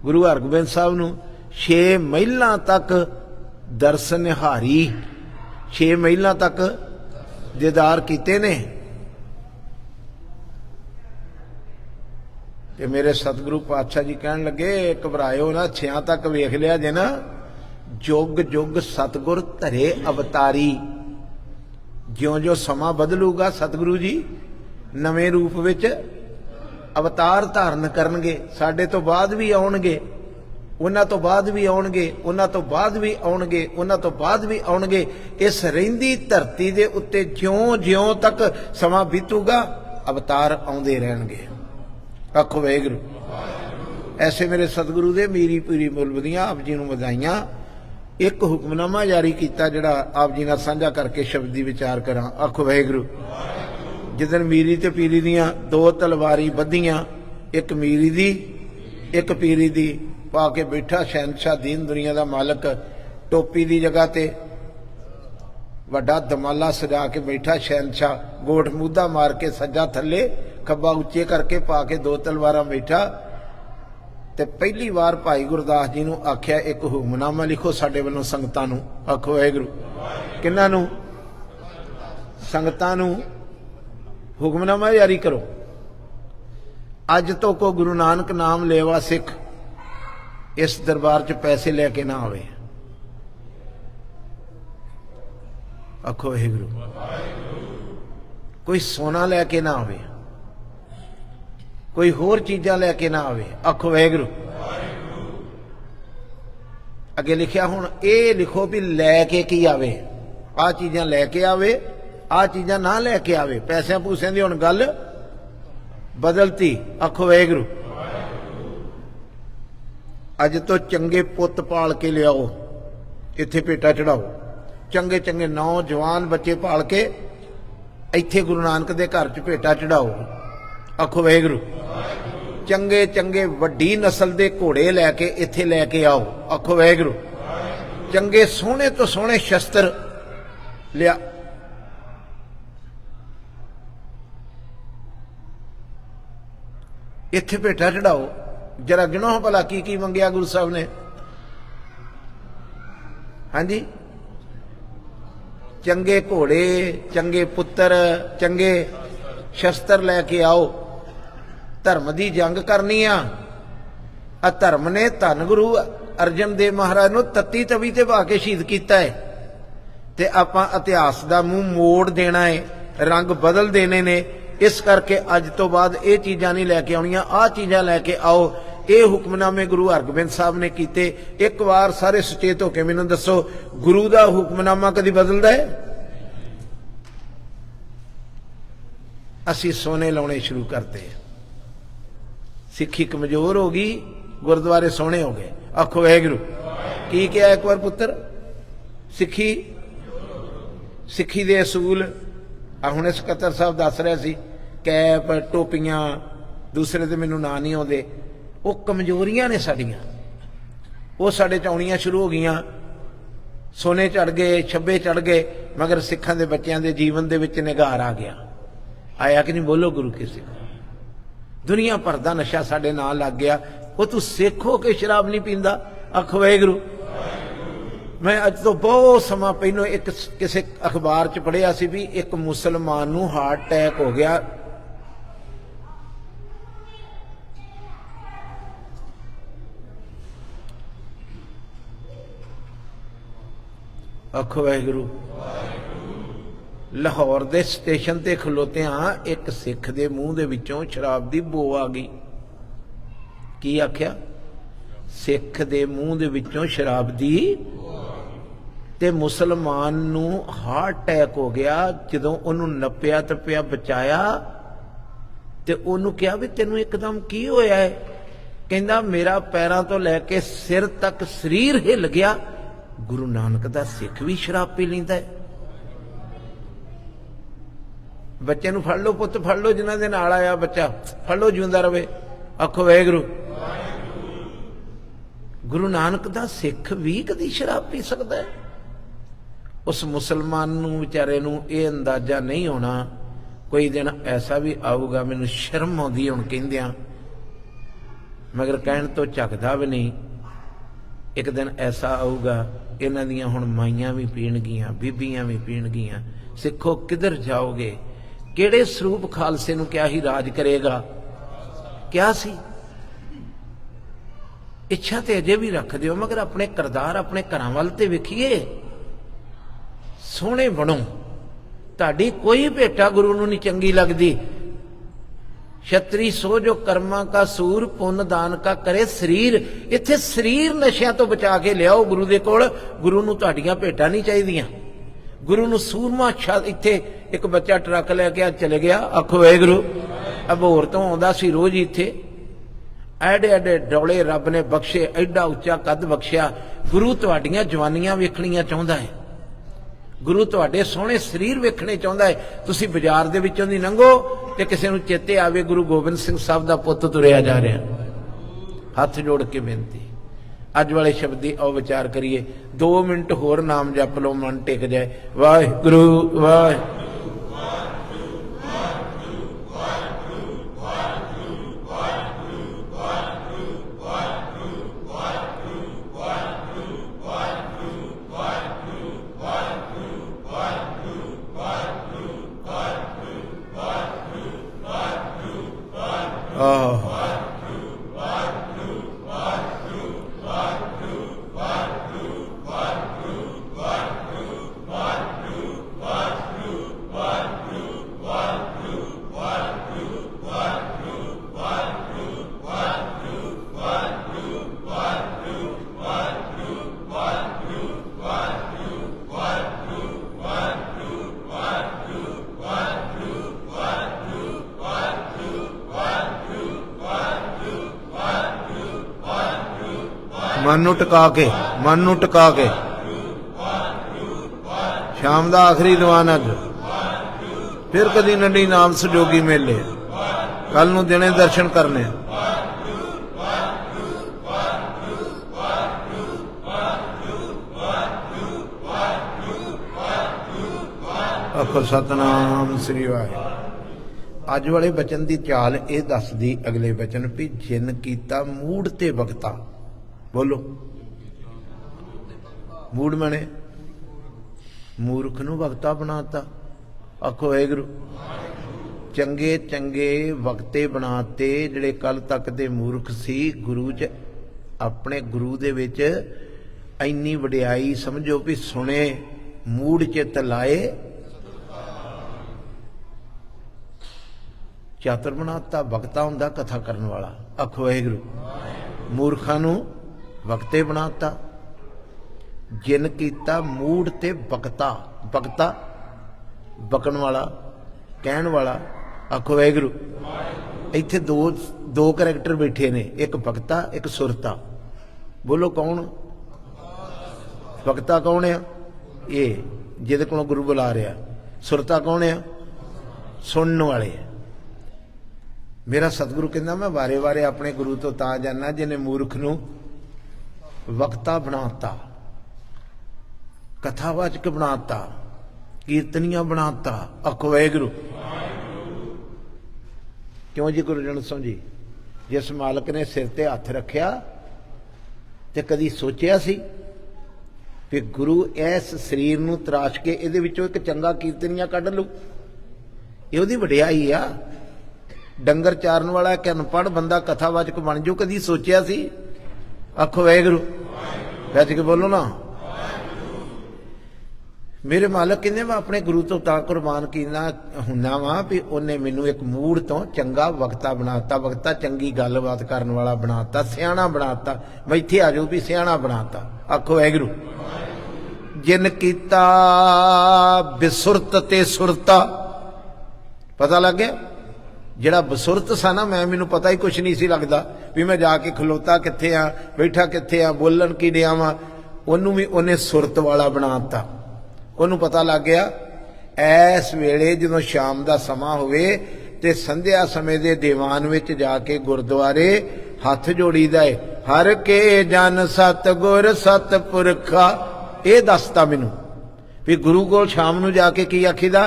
गुरु हरगोबिंद साहब नूं 6 महिलां तक दर्शन निहारी, 6 महिलां तक दीदार कीते ने। ते मेरे सतगुरु पातशाह जी कहन लगे घबरायो ना, 6 तक वेख लिया जे ना। जुग जुग सतगुर धरे अवतारी। ज्यों ज्यों समा बदलूगा सतगुरु जी नवे रूप विच अवतार धारण करनगे। साडे तो बाद भी आउणगे, उन्हां तो बाद भी आउणगे, उन्हां तो बाद भी आउणगे, उन्हां तो बाद भी आउणगे। इस रहिंदी धरती दे उत्ते ज्यों ज्यों तक समा बीतूगा अवतार आउंदे रहणगे। आखो वाहिगुरू। ऐसे मेरे सतगुरु दे मीरी पीरी मुलबदियां आप जी नूं वधाइयां। एक हुक्मनामा जारी किया जिहड़ा आप जी नाल साझा करके शब्दी विचार करा। आखो वाहिगुरू। जिदन मीरी ते पीरी दियां 2 तलवारी बधियां, एक मीरी दी एक पीरी दी, पा के बैठा शहनशाह दीन दुनिया का मालिक। टोपी की जगह ते वड्डा दमाला सजा के बैठा शहनशाह। गोठ मूधा मार के सज्जा थले खब्बा उच्चे करके पा के 2 तलवारां बैठा। ਤੇ ਪਹਿਲੀ ਵਾਰ ਭਾਈ ਗੁਰਦਾਸ ਜੀ ਨੂੰ ਆਖਿਆ ਇੱਕ ਹੁਕਮਨਾਮਾ ਲਿਖੋ ਸਾਡੇ ਵੱਲੋਂ ਸੰਗਤਾਂ ਨੂੰ। ਆਖੋ ਵਾਹਿਗੁਰੂ। ਕਿਹਨਾਂ ਨੂੰ? ਸੰਗਤਾਂ ਨੂੰ ਹੁਕਮਨਾਮਾ ਜਾਰੀ ਕਰੋ। ਅੱਜ ਤੋਂ ਕੋ ਗੁਰੂ ਨਾਨਕ ਨਾਮ ਲੇਵਾ ਸਿੱਖ ਇਸ ਦਰਬਾਰ 'ਚ ਪੈਸੇ ਲੈ ਕੇ ਨਾ ਆਵੇ। ਆਖੋ ਵਾਹਿਗੁਰੂ। ਕੋਈ ਸੋਨਾ ਲੈ ਕੇ ਨਾ ਆਵੇ, ਕੋਈ ਹੋਰ ਚੀਜ਼ਾਂ ਲੈ ਕੇ ਨਾ ਆਵੇ। ਆਖੋ ਵਾਹਿਗੁਰੂ। ਅੱਗੇ ਲਿਖਿਆ ਹੁਣ ਇਹ ਲਿਖੋ ਵੀ ਲੈ ਕੇ ਕੀ ਆਵੇ। ਆਹ ਚੀਜ਼ਾਂ ਲੈ ਕੇ ਆਵੇ, ਆਹ ਚੀਜ਼ਾਂ ਨਾ ਲੈ ਕੇ ਆਵੇ। ਪੈਸਿਆਂ ਪੂਸਿਆਂ ਦੀ ਹੁਣ ਗੱਲ ਬਦਲਤੀ। ਆਖੋ ਵਾਹਿਗੁਰੂ। ਅੱਜ ਤੋਂ ਚੰਗੇ ਪੁੱਤ ਪਾਲ ਕੇ ਲਿਆਓ, ਇੱਥੇ ਭੇਟਾ ਚੜਾਓ। ਚੰਗੇ ਚੰਗੇ ਨੌਜਵਾਨ ਬੱਚੇ ਪਾਲ ਕੇ ਇੱਥੇ ਗੁਰੂ ਨਾਨਕ ਦੇ ਘਰ 'ਚ ਭੇਟਾ ਚੜਾਓ। ਆਖੋ ਵਾਹਿਗੁਰੂ। ਚੰਗੇ ਚੰਗੇ ਵੱਡੀ ਨਸਲ ਦੇ ਘੋੜੇ ਲੈ ਕੇ ਇੱਥੇ ਲੈ ਕੇ ਆਓ। ਆਖੋ ਵਾਹਿਗੁਰੂ। ਚੰਗੇ ਸੋਹਣੇ ਤੋਂ ਸੋਹਣੇ ਸ਼ਸਤਰ ਲਿਆ। ਇੱਥੇ ਭੇਟਾ ਚੜਾਓ। ਜਰਾ ਗਿਣੋ ਭਲਾ ਕੀ ਕੀ ਮੰਗਿਆ ਗੁਰੂ ਸਾਹਿਬ ਨੇ। ਹਾਂਜੀ, ਚੰਗੇ ਘੋੜੇ, ਚੰਗੇ ਪੁੱਤਰ, ਚੰਗੇ ਸ਼ਸਤਰ ਲੈ ਕੇ ਆਓ। ਧਰਮ ਦੀ ਜੰਗ ਕਰਨੀ ਆ। ਧਰਮ ਨੇ ਧੰਨ ਗੁਰੂ ਅਰਜਨ ਦੇਵ ਮਹਾਰਾਜ ਨੂੰ ਤੱਤੀ ਤਵੀ ਤੇ ਪਾ ਕੇ ਸ਼ਹੀਦ ਕੀਤਾ ਹੈ ਤੇ ਆਪਾਂ ਇਤਿਹਾਸ ਦਾ ਮੂੰਹ ਮੋੜ ਦੇਣਾ ਹੈ, ਰੰਗ ਬਦਲ ਦੇਣੇ ਨੇ। ਇਸ ਕਰਕੇ ਅੱਜ ਤੋਂ ਬਾਅਦ ਇਹ ਚੀਜ਼ਾਂ ਨਹੀਂ ਲੈ ਕੇ ਆਉਣੀਆਂ, ਆਹ ਚੀਜ਼ਾਂ ਲੈ ਕੇ ਆਓ। ਇਹ ਹੁਕਮਨਾਮੇ ਗੁਰੂ ਹਰਗੋਬਿੰਦ ਸਾਹਿਬ ਨੇ ਕੀਤੇ। ਇੱਕ ਵਾਰ ਸਾਰੇ ਸੁਚੇਤ ਹੋ ਕੇ ਮੈਨੂੰ ਦੱਸੋ, ਗੁਰੂ ਦਾ ਹੁਕਮਨਾਮਾ ਕਦੀ ਬਦਲਦਾ ਹੈ? ਅਸੀਂ ਸੋਨੇ ਲਾਉਣੇ ਸ਼ੁਰੂ ਕਰਤੇ। ਸਿੱਖੀ ਕਮਜ਼ੋਰ ਹੋ ਗਈ, ਗੁਰਦੁਆਰੇ ਸੋਹਣੇ ਹੋ ਗਏ। ਆਖੋ ਵਾਹਿਗੁਰੂ। ਕੀ ਕਿਹਾ ਇੱਕ ਵਾਰ ਪੁੱਤਰ? ਸਿੱਖੀ ਦੇ ਅਸੂਲ ਆ ਹੁਣ ਸਕੱਤਰ ਸਾਹਿਬ ਦੱਸ ਰਿਹਾ ਸੀ, ਕੈਪ, ਟੋਪੀਆਂ, ਦੂਸਰੇ ਤੇ ਮੈਨੂੰ ਨਾਂ ਨਹੀਂ ਆਉਂਦੇ। ਉਹ ਕਮਜ਼ੋਰੀਆਂ ਨੇ ਸਾਡੀਆਂ, ਉਹ ਸਾਡੇ 'ਚ ਆਉਣੀਆਂ ਸ਼ੁਰੂ ਹੋ ਗਈਆਂ। ਸੋਨੇ ਚੜ ਗਏ, ਛੱਬੇ ਚੜ ਗਏ, ਮਗਰ ਸਿੱਖਾਂ ਦੇ ਬੱਚਿਆਂ ਦੇ ਜੀਵਨ ਦੇ ਵਿੱਚ ਨਿਗਾਰ ਆ ਗਿਆ। ਆਇਆ ਕਿ ਨਹੀਂ? ਬੋਲੋ ਗੁਰੂ ਕੀ ਸਿੱਖ। ਦੁਨੀਆ ਭਰ ਦਾ ਨਸ਼ਾ ਸਾਡੇ ਨਾਲ ਲੱਗ ਗਿਆ। ਉਹ ਤੂੰ ਸਿੱਖ ਹੋ ਕੇ ਸ਼ਰਾਬ ਨਹੀਂ ਪੀਂਦਾ। ਆਖੋ ਵਾਹਿਗੁਰੂ। ਮੈਂ ਅੱਜ ਤੋਂ ਬਹੁਤ ਸਮਾਂ ਪਹਿਲਾਂ ਇੱਕ ਕਿਸੇ ਅਖਬਾਰ 'ਚ ਪੜ੍ਹਿਆ ਸੀ ਵੀ ਇੱਕ ਮੁਸਲਮਾਨ ਨੂੰ ਹਾਰਟ ਅਟੈਕ ਹੋ ਗਿਆ। ਆਖੋ ਵਾਹਿਗੁਰੂ। ਲਾਹੌਰ ਦੇ ਸਟੇਸ਼ਨ ਤੇ ਖਲੋਤਿਆਂ ਇੱਕ ਸਿੱਖ ਦੇ ਮੂੰਹ ਦੇ ਵਿੱਚੋਂ ਸ਼ਰਾਬ ਦੀ ਬੋ ਆ ਗਈ। ਕੀ ਆਖਿਆ? ਸਿੱਖ ਦੇ ਮੂੰਹ ਦੇ ਵਿੱਚੋਂ ਸ਼ਰਾਬ ਦੀ। ਤੇ ਮੁਸਲਮਾਨ ਨੂੰ ਹਾਰਟ ਅਟੈਕ ਹੋ ਗਿਆ। ਜਦੋਂ ਉਹਨੂੰ ਨੱਪਿਆ ਤੱਪਿਆ, ਬਚਾਇਆ ਤੇ ਉਹਨੂੰ ਕਿਹਾ ਵੀ ਤੈਨੂੰ ਇੱਕਦਮ ਕੀ ਹੋਇਆ ਹੈ? ਕਹਿੰਦਾ ਮੇਰਾ ਪੈਰਾਂ ਤੋਂ ਲੈ ਕੇ ਸਿਰ ਤੱਕ ਸਰੀਰ ਹਿੱਲ ਗਿਆ। ਗੁਰੂ ਨਾਨਕ ਦਾ ਸਿੱਖ ਵੀ ਸ਼ਰਾਬ ਪੀ ਲੈਂਦਾ ਹੈ? ਬੱਚੇ ਨੂੰ ਫੜ ਲਓ, ਪੁੱਤ ਫੜ ਲਓ, ਜਿਨ੍ਹਾਂ ਦੇ ਨਾਲ ਆਇਆ ਬੱਚਾ ਫੜ ਲਓ, ਜਿਉਂਦਾ ਰਵੇ। ਆਖੋ ਵਾਹਿਗੁਰੂ। ਗੁਰੂ ਨਾਨਕ ਦਾ ਸਿੱਖ ਵੀ ਕਦੀ ਸ਼ਰਾਬ ਪੀ ਸਕਦਾ ਹੈ? ਉਸ ਮੁਸਲਮਾਨ ਨੂੰ ਵਿਚਾਰੇ ਨੂੰ ਇਹ ਅੰਦਾਜ਼ਾ ਨਹੀਂ ਹੋਣਾ। ਕੋਈ ਦਿਨ ਐਸਾ ਵੀ ਆਊਗਾ, ਮੈਨੂੰ ਸ਼ਰਮ ਆਉਂਦੀ ਹੁਣ ਕਹਿੰਦਿਆਂ, ਮਗਰ ਕਹਿਣ ਤੋਂ ਝੱਕਦਾ ਵੀ ਨਹੀਂ। ਇੱਕ ਦਿਨ ਐਸਾ ਆਊਗਾ, ਇਹਨਾਂ ਦੀਆਂ ਹੁਣ ਮਾਈਆਂ ਵੀ ਪੀਣਗੀਆਂ, ਬੀਬੀਆਂ ਵੀ ਪੀਣਗੀਆਂ। ਸਿੱਖੋ ਕਿੱਧਰ ਜਾਓਗੇ? ਕਿਹੜੇ ਸਰੂਪ ਖਾਲਸੇ ਨੂੰ ਕਿਹਾ ਹੀ ਰਾਜ ਕਰੇਗਾ? ਕਿਹਾ ਸੀ। ਇੱਛਾ ਤੇ ਅਜੇ ਵੀ ਰੱਖਦੇ ਹੋ, ਮਗਰ ਆਪਣੇ ਕਿਰਦਾਰ, ਆਪਣੇ ਘਰਾਂ ਵੱਲ ਤੇ ਵੇਖੀਏ। ਸੋਹਣੇ ਬਣੋ। ਤੁਹਾਡੀ ਕੋਈ ਭੇਟਾ ਗੁਰੂ ਨੂੰ ਨਹੀਂ ਚੰਗੀ ਲੱਗਦੀ। ਛਤਰੀ ਸੋ ਜੋ ਕਰਮਾਂ ਕਾ ਸੂਰ, ਪੁੰਨ ਦਾਨ ਕਾ ਕਰੇ ਸਰੀਰ। ਇੱਥੇ ਸਰੀਰ ਨਸ਼ਿਆਂ ਤੋਂ ਬਚਾ ਕੇ ਲਿਆਓ ਗੁਰੂ ਦੇ ਕੋਲ। ਗੁਰੂ ਨੂੰ ਤੁਹਾਡੀਆਂ ਭੇਟਾਂ ਨਹੀਂ ਚਾਹੀਦੀਆਂ। ਗੁਰੂ ਨੂੰ ਸੂਰਮਾ। ਇੱਥੇ ਇੱਕ ਬੱਚਾ ਟਰੱਕ ਲੈ ਕੇ ਚਲੇ ਗਿਆ। ਆਖੋ ਵਾਹਿਗੁਰੂ। ਅਬੋਹਰ ਤੋਂ ਆਉਂਦਾ ਸੀ ਰੋਜ਼ ਇੱਥੇ। ਐਡੇ ਐਡੇ ਡੌਲੇ ਰੱਬ ਨੇ ਬਖਸ਼ੇ, ਐਡਾ ਉੱਚਾ ਕੱਦ ਬਖਸ਼ਿਆ। ਗੁਰੂ ਤੁਹਾਡੀਆਂ ਜਵਾਨੀਆਂ ਵੇਖਣੀਆਂ ਚਾਹੁੰਦਾ ਹੈ। ਗੁਰੂ ਤੁਹਾਡੇ ਸੋਹਣੇ ਸਰੀਰ ਵੇਖਣੇ ਚਾਹੁੰਦਾ ਹੈ। ਤੁਸੀਂ ਬਾਜ਼ਾਰ ਦੇ ਵਿੱਚੋਂ ਦੀ ਲੰਘੋ ਤੇ ਕਿਸੇ ਨੂੰ ਚੇਤੇ ਆਵੇ ਗੁਰੂ ਗੋਬਿੰਦ ਸਿੰਘ ਸਾਹਿਬ ਦਾ ਪੁੱਤ ਤੁਰਿਆ ਜਾ ਰਿਹਾ। ਹੱਥ ਜੋੜ ਕੇ ਬੇਨਤੀ, ਅੱਜ ਵਾਲੇ ਸ਼ਬਦ ਦੀ ਆਓ ਵਿਚਾਰ ਕਰੀਏ। 2 ਮਿੰਟ ਹੋਰ ਨਾਮ ਜਪ ਲਓ, ਮਨ ਟਿਕ ਜਾਏ। ਵਾਹਿਗੁਰੂ ਵਾਹਿਗੁਰੂ। मन नूं टिका के, मन नूं टिका के। शाम दा आखिरी दीवान अज, फिर कदी नडी नाम संजोगी मेले, कल नूं दिने दर्शन करने। आखो सतनाम श्री वाहिगुरू। अज वाले बचन की चाल ये दसदी अगले बचन भी जिन कीता मूड ते वक्ता। बोलो मूड मने मूर्ख नूं वक्ता बनाता। आखो वाहिगुरू। चंगे चंगे वक्ते बनाते जिहड़े कल तक दे मूर्ख सी, गुरु च अपने गुरु दे विच इन्नी वडियाई समझो भी सुने, मूड चित लाए, चातर बनाता। वक्ता हुंदा कथा करन वाला। आखो वाहिगुरू। मूर्खां नूं वक्ते बनाता। जिन कीता मूड ते वक्ता, वक्ता बकन वाला, कहण वाला। आखो वाहिगुरू। इत्थे दो करैक्टर बैठे ने, एक वक्ता एक सुरता। बोलो कौन वक्ता? कौन है ये जिहदे कोलों गुरु बुला रहा। सुरता कौन है? सुनने वाले। मेरा सतगुरु कहना मैं वारे वारे अपने गुरु तो तां जाना जिन्हें मूर्ख नूं वक्ता बनाता, कथावाचक बनाता, कीर्तनिया बनाता। आखो वाहिगुरू। क्यों जी गुरुजन जी? जिस मालक ने सिर ते हथ रखिया ते कदी सोचिया सी भी गुरु इस शरीर नूं तराश के इहदे विचों एक चंगा कीर्तनिया कढ लू। ये उहदी वडियाई आ। डंगर चारन वाला एक अनपढ़ बंदा कथावाचक बन जाओ, कदी सोचिया सी? आखो वाहिगुरू। बैठ के बोलो ना। मेरे मालक कहते मैं अपने गुरु तो तां कुर्बान कीना हुंदा वा भी उन्हें मैनू एक मूड तो चंगा वक्ता बनाता, वक्ता चंगी गलबात करने वाला बनाता, सियाणा बनाता। मैं इत्थे आ जाओ भी सियाणा बनाता। आखो वाहिगुरू। जिन कीता बिसुरत ते सुरता। पता लग गया? जिहड़ा बसुरत सा ना, मैं मैनू पता ही कुछ नहीं सी लगता भी मैं जाके खलोता कित्थे आ, बैठा कित्थे आ, बोलन की डिया वा। उन्होंने भी उन्हें सुरत वाला बनाता। उन्होंने पता लग गया इस वेले जदों शाम का समा होवे ते संध्या समय दे दीवान विच जाके गुरुद्वारे हथ जोड़ीदा है। हर के जन सतगुर सतपुरखा। ये दसता मैनू भी गुरु कोल शाम नूं जाके की आखीदा?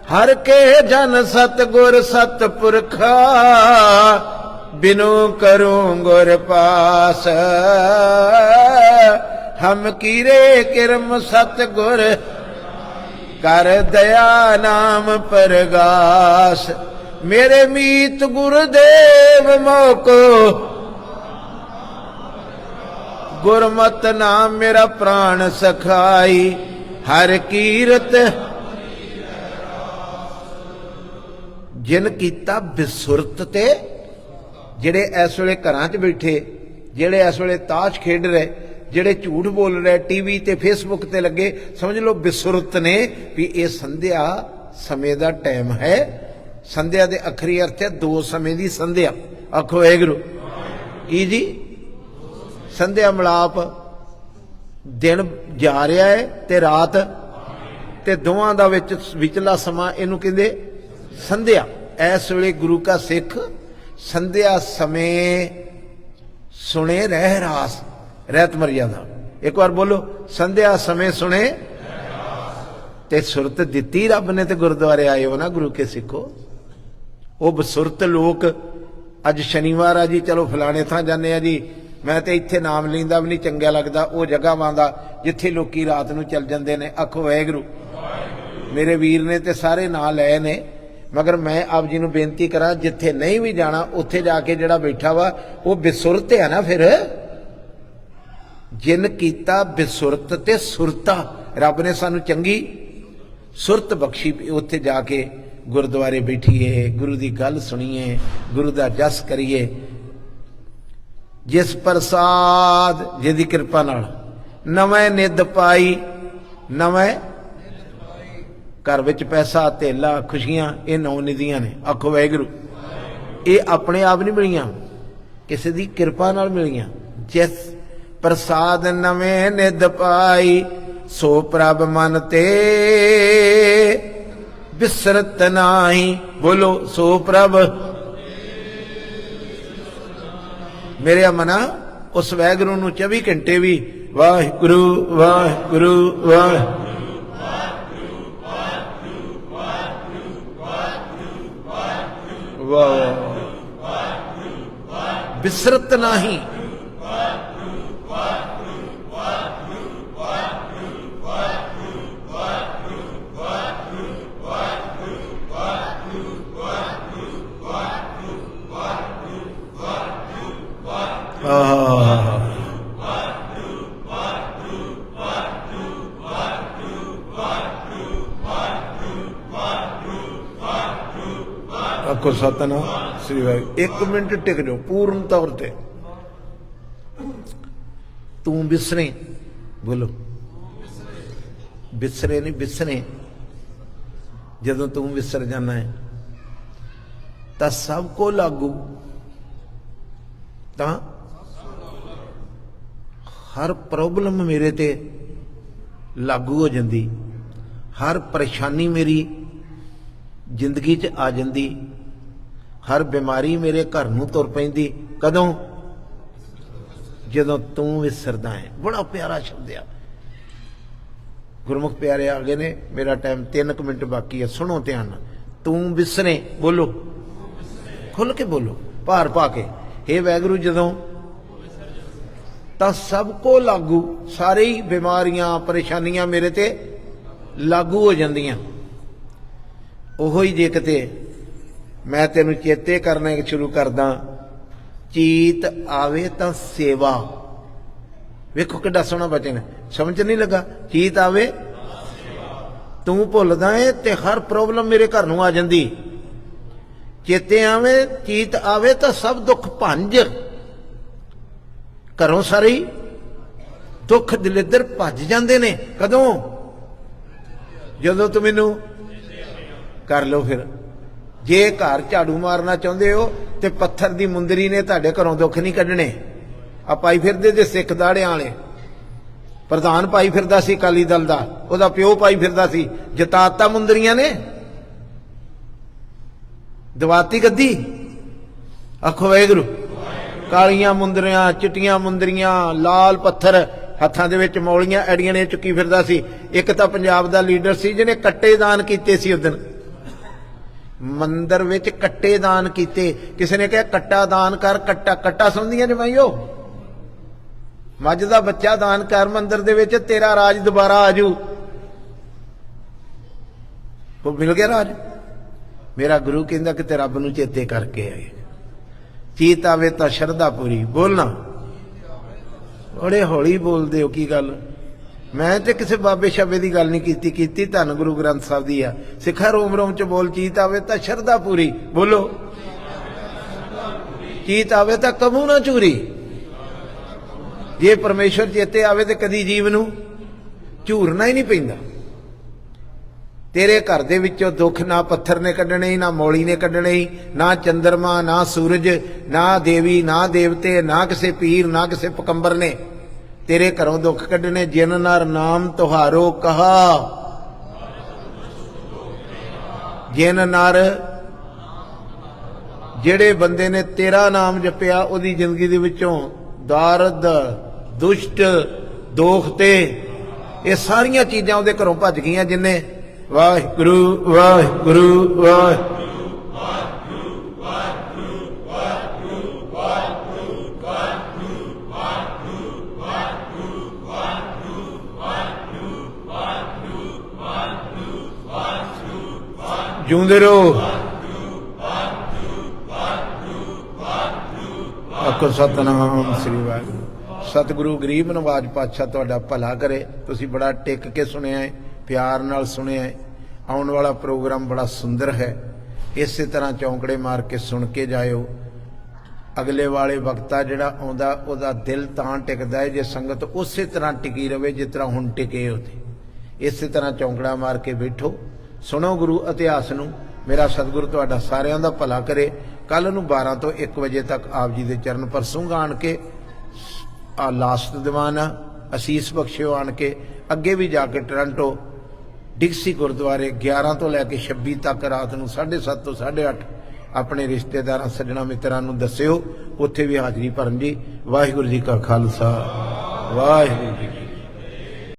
हर के जन सतगुर सतपुरखा, बिनु करूं गुर पास। हम कीरे किरम सतगुर, कर दया नाम परगास। मेरे मीत गुरुदेव मोको, गुरमत नाम मेरा प्राण सखाई। हर कीरत जिन कीता बिसुरत ते। जिहड़े इस वेले घरां च बैठे, जिहड़े इस वेले ताश खेड रहे, जिहड़े झूठ बोल रहे, टीवी ते फेसबुक ते लगे, समझ लो बिसुरत ने भी ये संध्या समय दा टाइम है। संध्या दे अखरी अर्थ है दो समय दी संध्या। आखो वाहिगुरू। की जी? संध्या मिलाप। दिन जा रहा है ते रात ते दोवां दा विचला समा इनू कहंदे संध्या। इस वेले गुरु का सिख संध्या समय सुने रह रास, रहत मर्यादा। एक बार बोलो, संध्या समय सुने ते सुरत दिती रब ने। ते गुरुद्वारे आए हो ना गुरु के सिखो। वो बसुरत लोग अज शनिवार आ जी, चलो फलाने थां जाने आ जी, मैं तो इत्थे नाम लींदा भी नहीं चंगा लगता। वो जगह दा जिथे लोकी रात नूं चल जांदे ने। आखो वाहिगुरू। मेरे वीर ने ते सारे नाम लए ने, मगर मैं आप जी नूं बेनती करा जिथे नहीं भी जाना उत्थे जाके जिहड़ा बैठा वा वो बिसुरत है ना। फिर जिन कीता बिसुरत ते सुरता। रब ने सानू चंगी सुरत बख्शी। उत्थे जाके गुरुद्वारे बैठिए, गुरु की गल सुनीए, गुरु का जस करिए। जिस प्रसाद जिहदी कृपा नाल नवें निध पाई। नवें घर विच पैसा धेला खुशियां, ये नौ निधियां ने। आखो वाहिगुरू। ये अपने आप नहीं मिलियां, किसी की कृपा नाल मिलियां। जिस प्रसाद नवें निध पाई, सो प्रभ मन ते बिसरत नाही। बोलो सो प्रभ। मेरे मना उस वैगुरु नूं 24 घंटे भी वाहिगुरु वाहिगुरु वाहिगुरु बिसरत नाही। आखो सतनाम श्री वाहिगुरू। 1 मिनट टिक जाओ पूर्ण तौर पर। तू बिसरे, बोलो बिसरे नहीं बिसरे। जदों तू विसर जाना है तो सबको लागू, तो हर प्रॉब्लम मेरे ते लागू हो जाती, हर परेशानी मेरी जिंदगी च आ जाती, हर बीमारी मेरे घर नूं तुर पैंदी। कदों? जदों तू विसरदा है। बड़ा प्यारा शब्द आ। गुरमुख प्यारे आ गए ने। मेरा टाइम 3 मिनट बाकी है, सुनो ध्यान। तू विसरे, बोलो खुल के बोलो, भार पा के। हे वैगुरु जदों तां सबको लागू, सारी ही बीमारियां परेशानियां मेरे ते लागू हो जांदियां। ओहो ही जे किते मैं तेनू चेते करने शुरू करदा, चीत आवे तां सेवा। वेखो किड्डा सोहना बचन, समझ नहीं लगा? चीत आवे, तू भुलदा है ते हर प्रॉब्लम मेरे घर नूं आ जांदी। चेते आवे, चीत आवे तां सब दुख भंज, घरों सारे दुख दलिद्दर भज जांदे ने। कदों? जदों तू मैनू कर लो। फिर जे घर झाड़ू मारना चाहते हो तो पत्थर की मुंदरी ने तुहाडे घरों दुख नहीं कढ़ने। आ पाई फिरदे जे सिख दाड़ियां वाले, प्रधान पाई फिरदा सी अकाली दल दा, ओहदा प्यो पाई फिरदा सी। जताता मुंदरियां ने, दवाती गद्दी। आखो वाहिगुरू। कालियां मुंदरियां, चिट्टियां मुंदरियां, लाल पत्थर, हत्थां दे विच मौलियां एड़ियां ने चुकी फिरदा सी। एक तां पंजाब दा लीडर सी जिहने कट्टे दान कीते सी। उस दिन मंदिर विच कट्टे दान कीते। किसी ने कहा कट्टा दान कर, कट्टा कट्टा समझदियां जमाईओ, मझ दा बच्चा दान कर मंदिर दे विच, तेरा राज दोबारा आजू। वो मिल गया राज। मेरा गुरु कहंदा कि ते रब नूं चेते करके आए। चीत आवे तां शरधा पूरी। बोलना बड़े हौली बोलदे हो, की गल? मैं तो किसी बाबे शाबे की गल नहीं की धन गुरु ग्रंथ साहब की आ। सिखा रोम रोम च बोल, चीत आवे तां शरधा पूरी। बोलो चीत आवे तां कबू ना चूरी। जे परमेश्वर चेते आवे तो कदी जीव नूं झूरना ही नहीं पैंदा। तेरे घर दे विचों दुख ना पत्थर ने कढ़ने, ना मौली ने कढ़ने, ना चंद्रमा, ना सूरज, ना देवी, ना देवते, ना किसी पीर, ना किसी पकंबर ने तेरे घरों दुख कढ़ने। जिन नर नाम तुहारो कहा, जिन नर जेड़े बंदे ने तेरा नाम जपिया, उहदी जिंदगी दे विचों दारद, दुष्ट, दोखते, ये सारियां चीज़ां उहदे घरों भज गईयां। जिन्हें वाहिगुरु वाहिगुरु वाहिगुरु ਜਿਉਂਦੇ ਰਹੋ। ਆਖੋ ਸਤਨਾਮ ਸ੍ਰੀ ਵਾਹਿਗੁਰੂ। सतगुरु गरीब नवाज पातशाह तुहाडा भला करे। तुसीं बड़ा टिक के सुनिया है, प्यार नाल सुनिया है। आउण वाला प्रोग्राम बड़ा सुंदर है। इस तरह चौंकड़े मार के सुन के जाओ। अगले वाले वक्ता जिहड़ा आउंदा उहदा दिल तां टिकदा है जे संगत उस तरह टिकी रहे जिस तरह हुण टिके होते। इस तरह चौंकड़ा मार के बैठो, सुनो गुरु इतिहास नूं। मेरा सतगुरु तुहाडा सारिआं दा भला करे। कल नूं 12 तो 1 बजे तक आप जी दे चरण परसों आण के ਆ ਲਾਸਟ ਦੀਵਾਨ ਆ, ਅਸੀਸ ਬਖਸ਼ਿਓ ਆਣ ਕੇ। ਅੱਗੇ ਵੀ ਜਾ ਕੇ ਟੋਰਾਂਟੋ ਡਿਕਸੀ ਗੁਰਦੁਆਰੇ 11 ਤੋਂ ਲੈ ਕੇ 26 ਤੱਕ ਰਾਤ ਨੂੰ 7:30 ਤੋਂ 8:30 ਆਪਣੇ ਰਿਸ਼ਤੇਦਾਰਾਂ ਸੱਜਣਾ ਮਿੱਤਰਾਂ ਨੂੰ ਦੱਸਿਓ, ਉੱਥੇ ਵੀ ਹਾਜ਼ਰੀ ਭਰਨ ਜੀ। ਵਾਹਿਗੁਰੂ ਜੀ ਕਾ ਖਾਲਸਾ, ਵਾਹਿਗੁਰੂ ਜੀ ਕੀ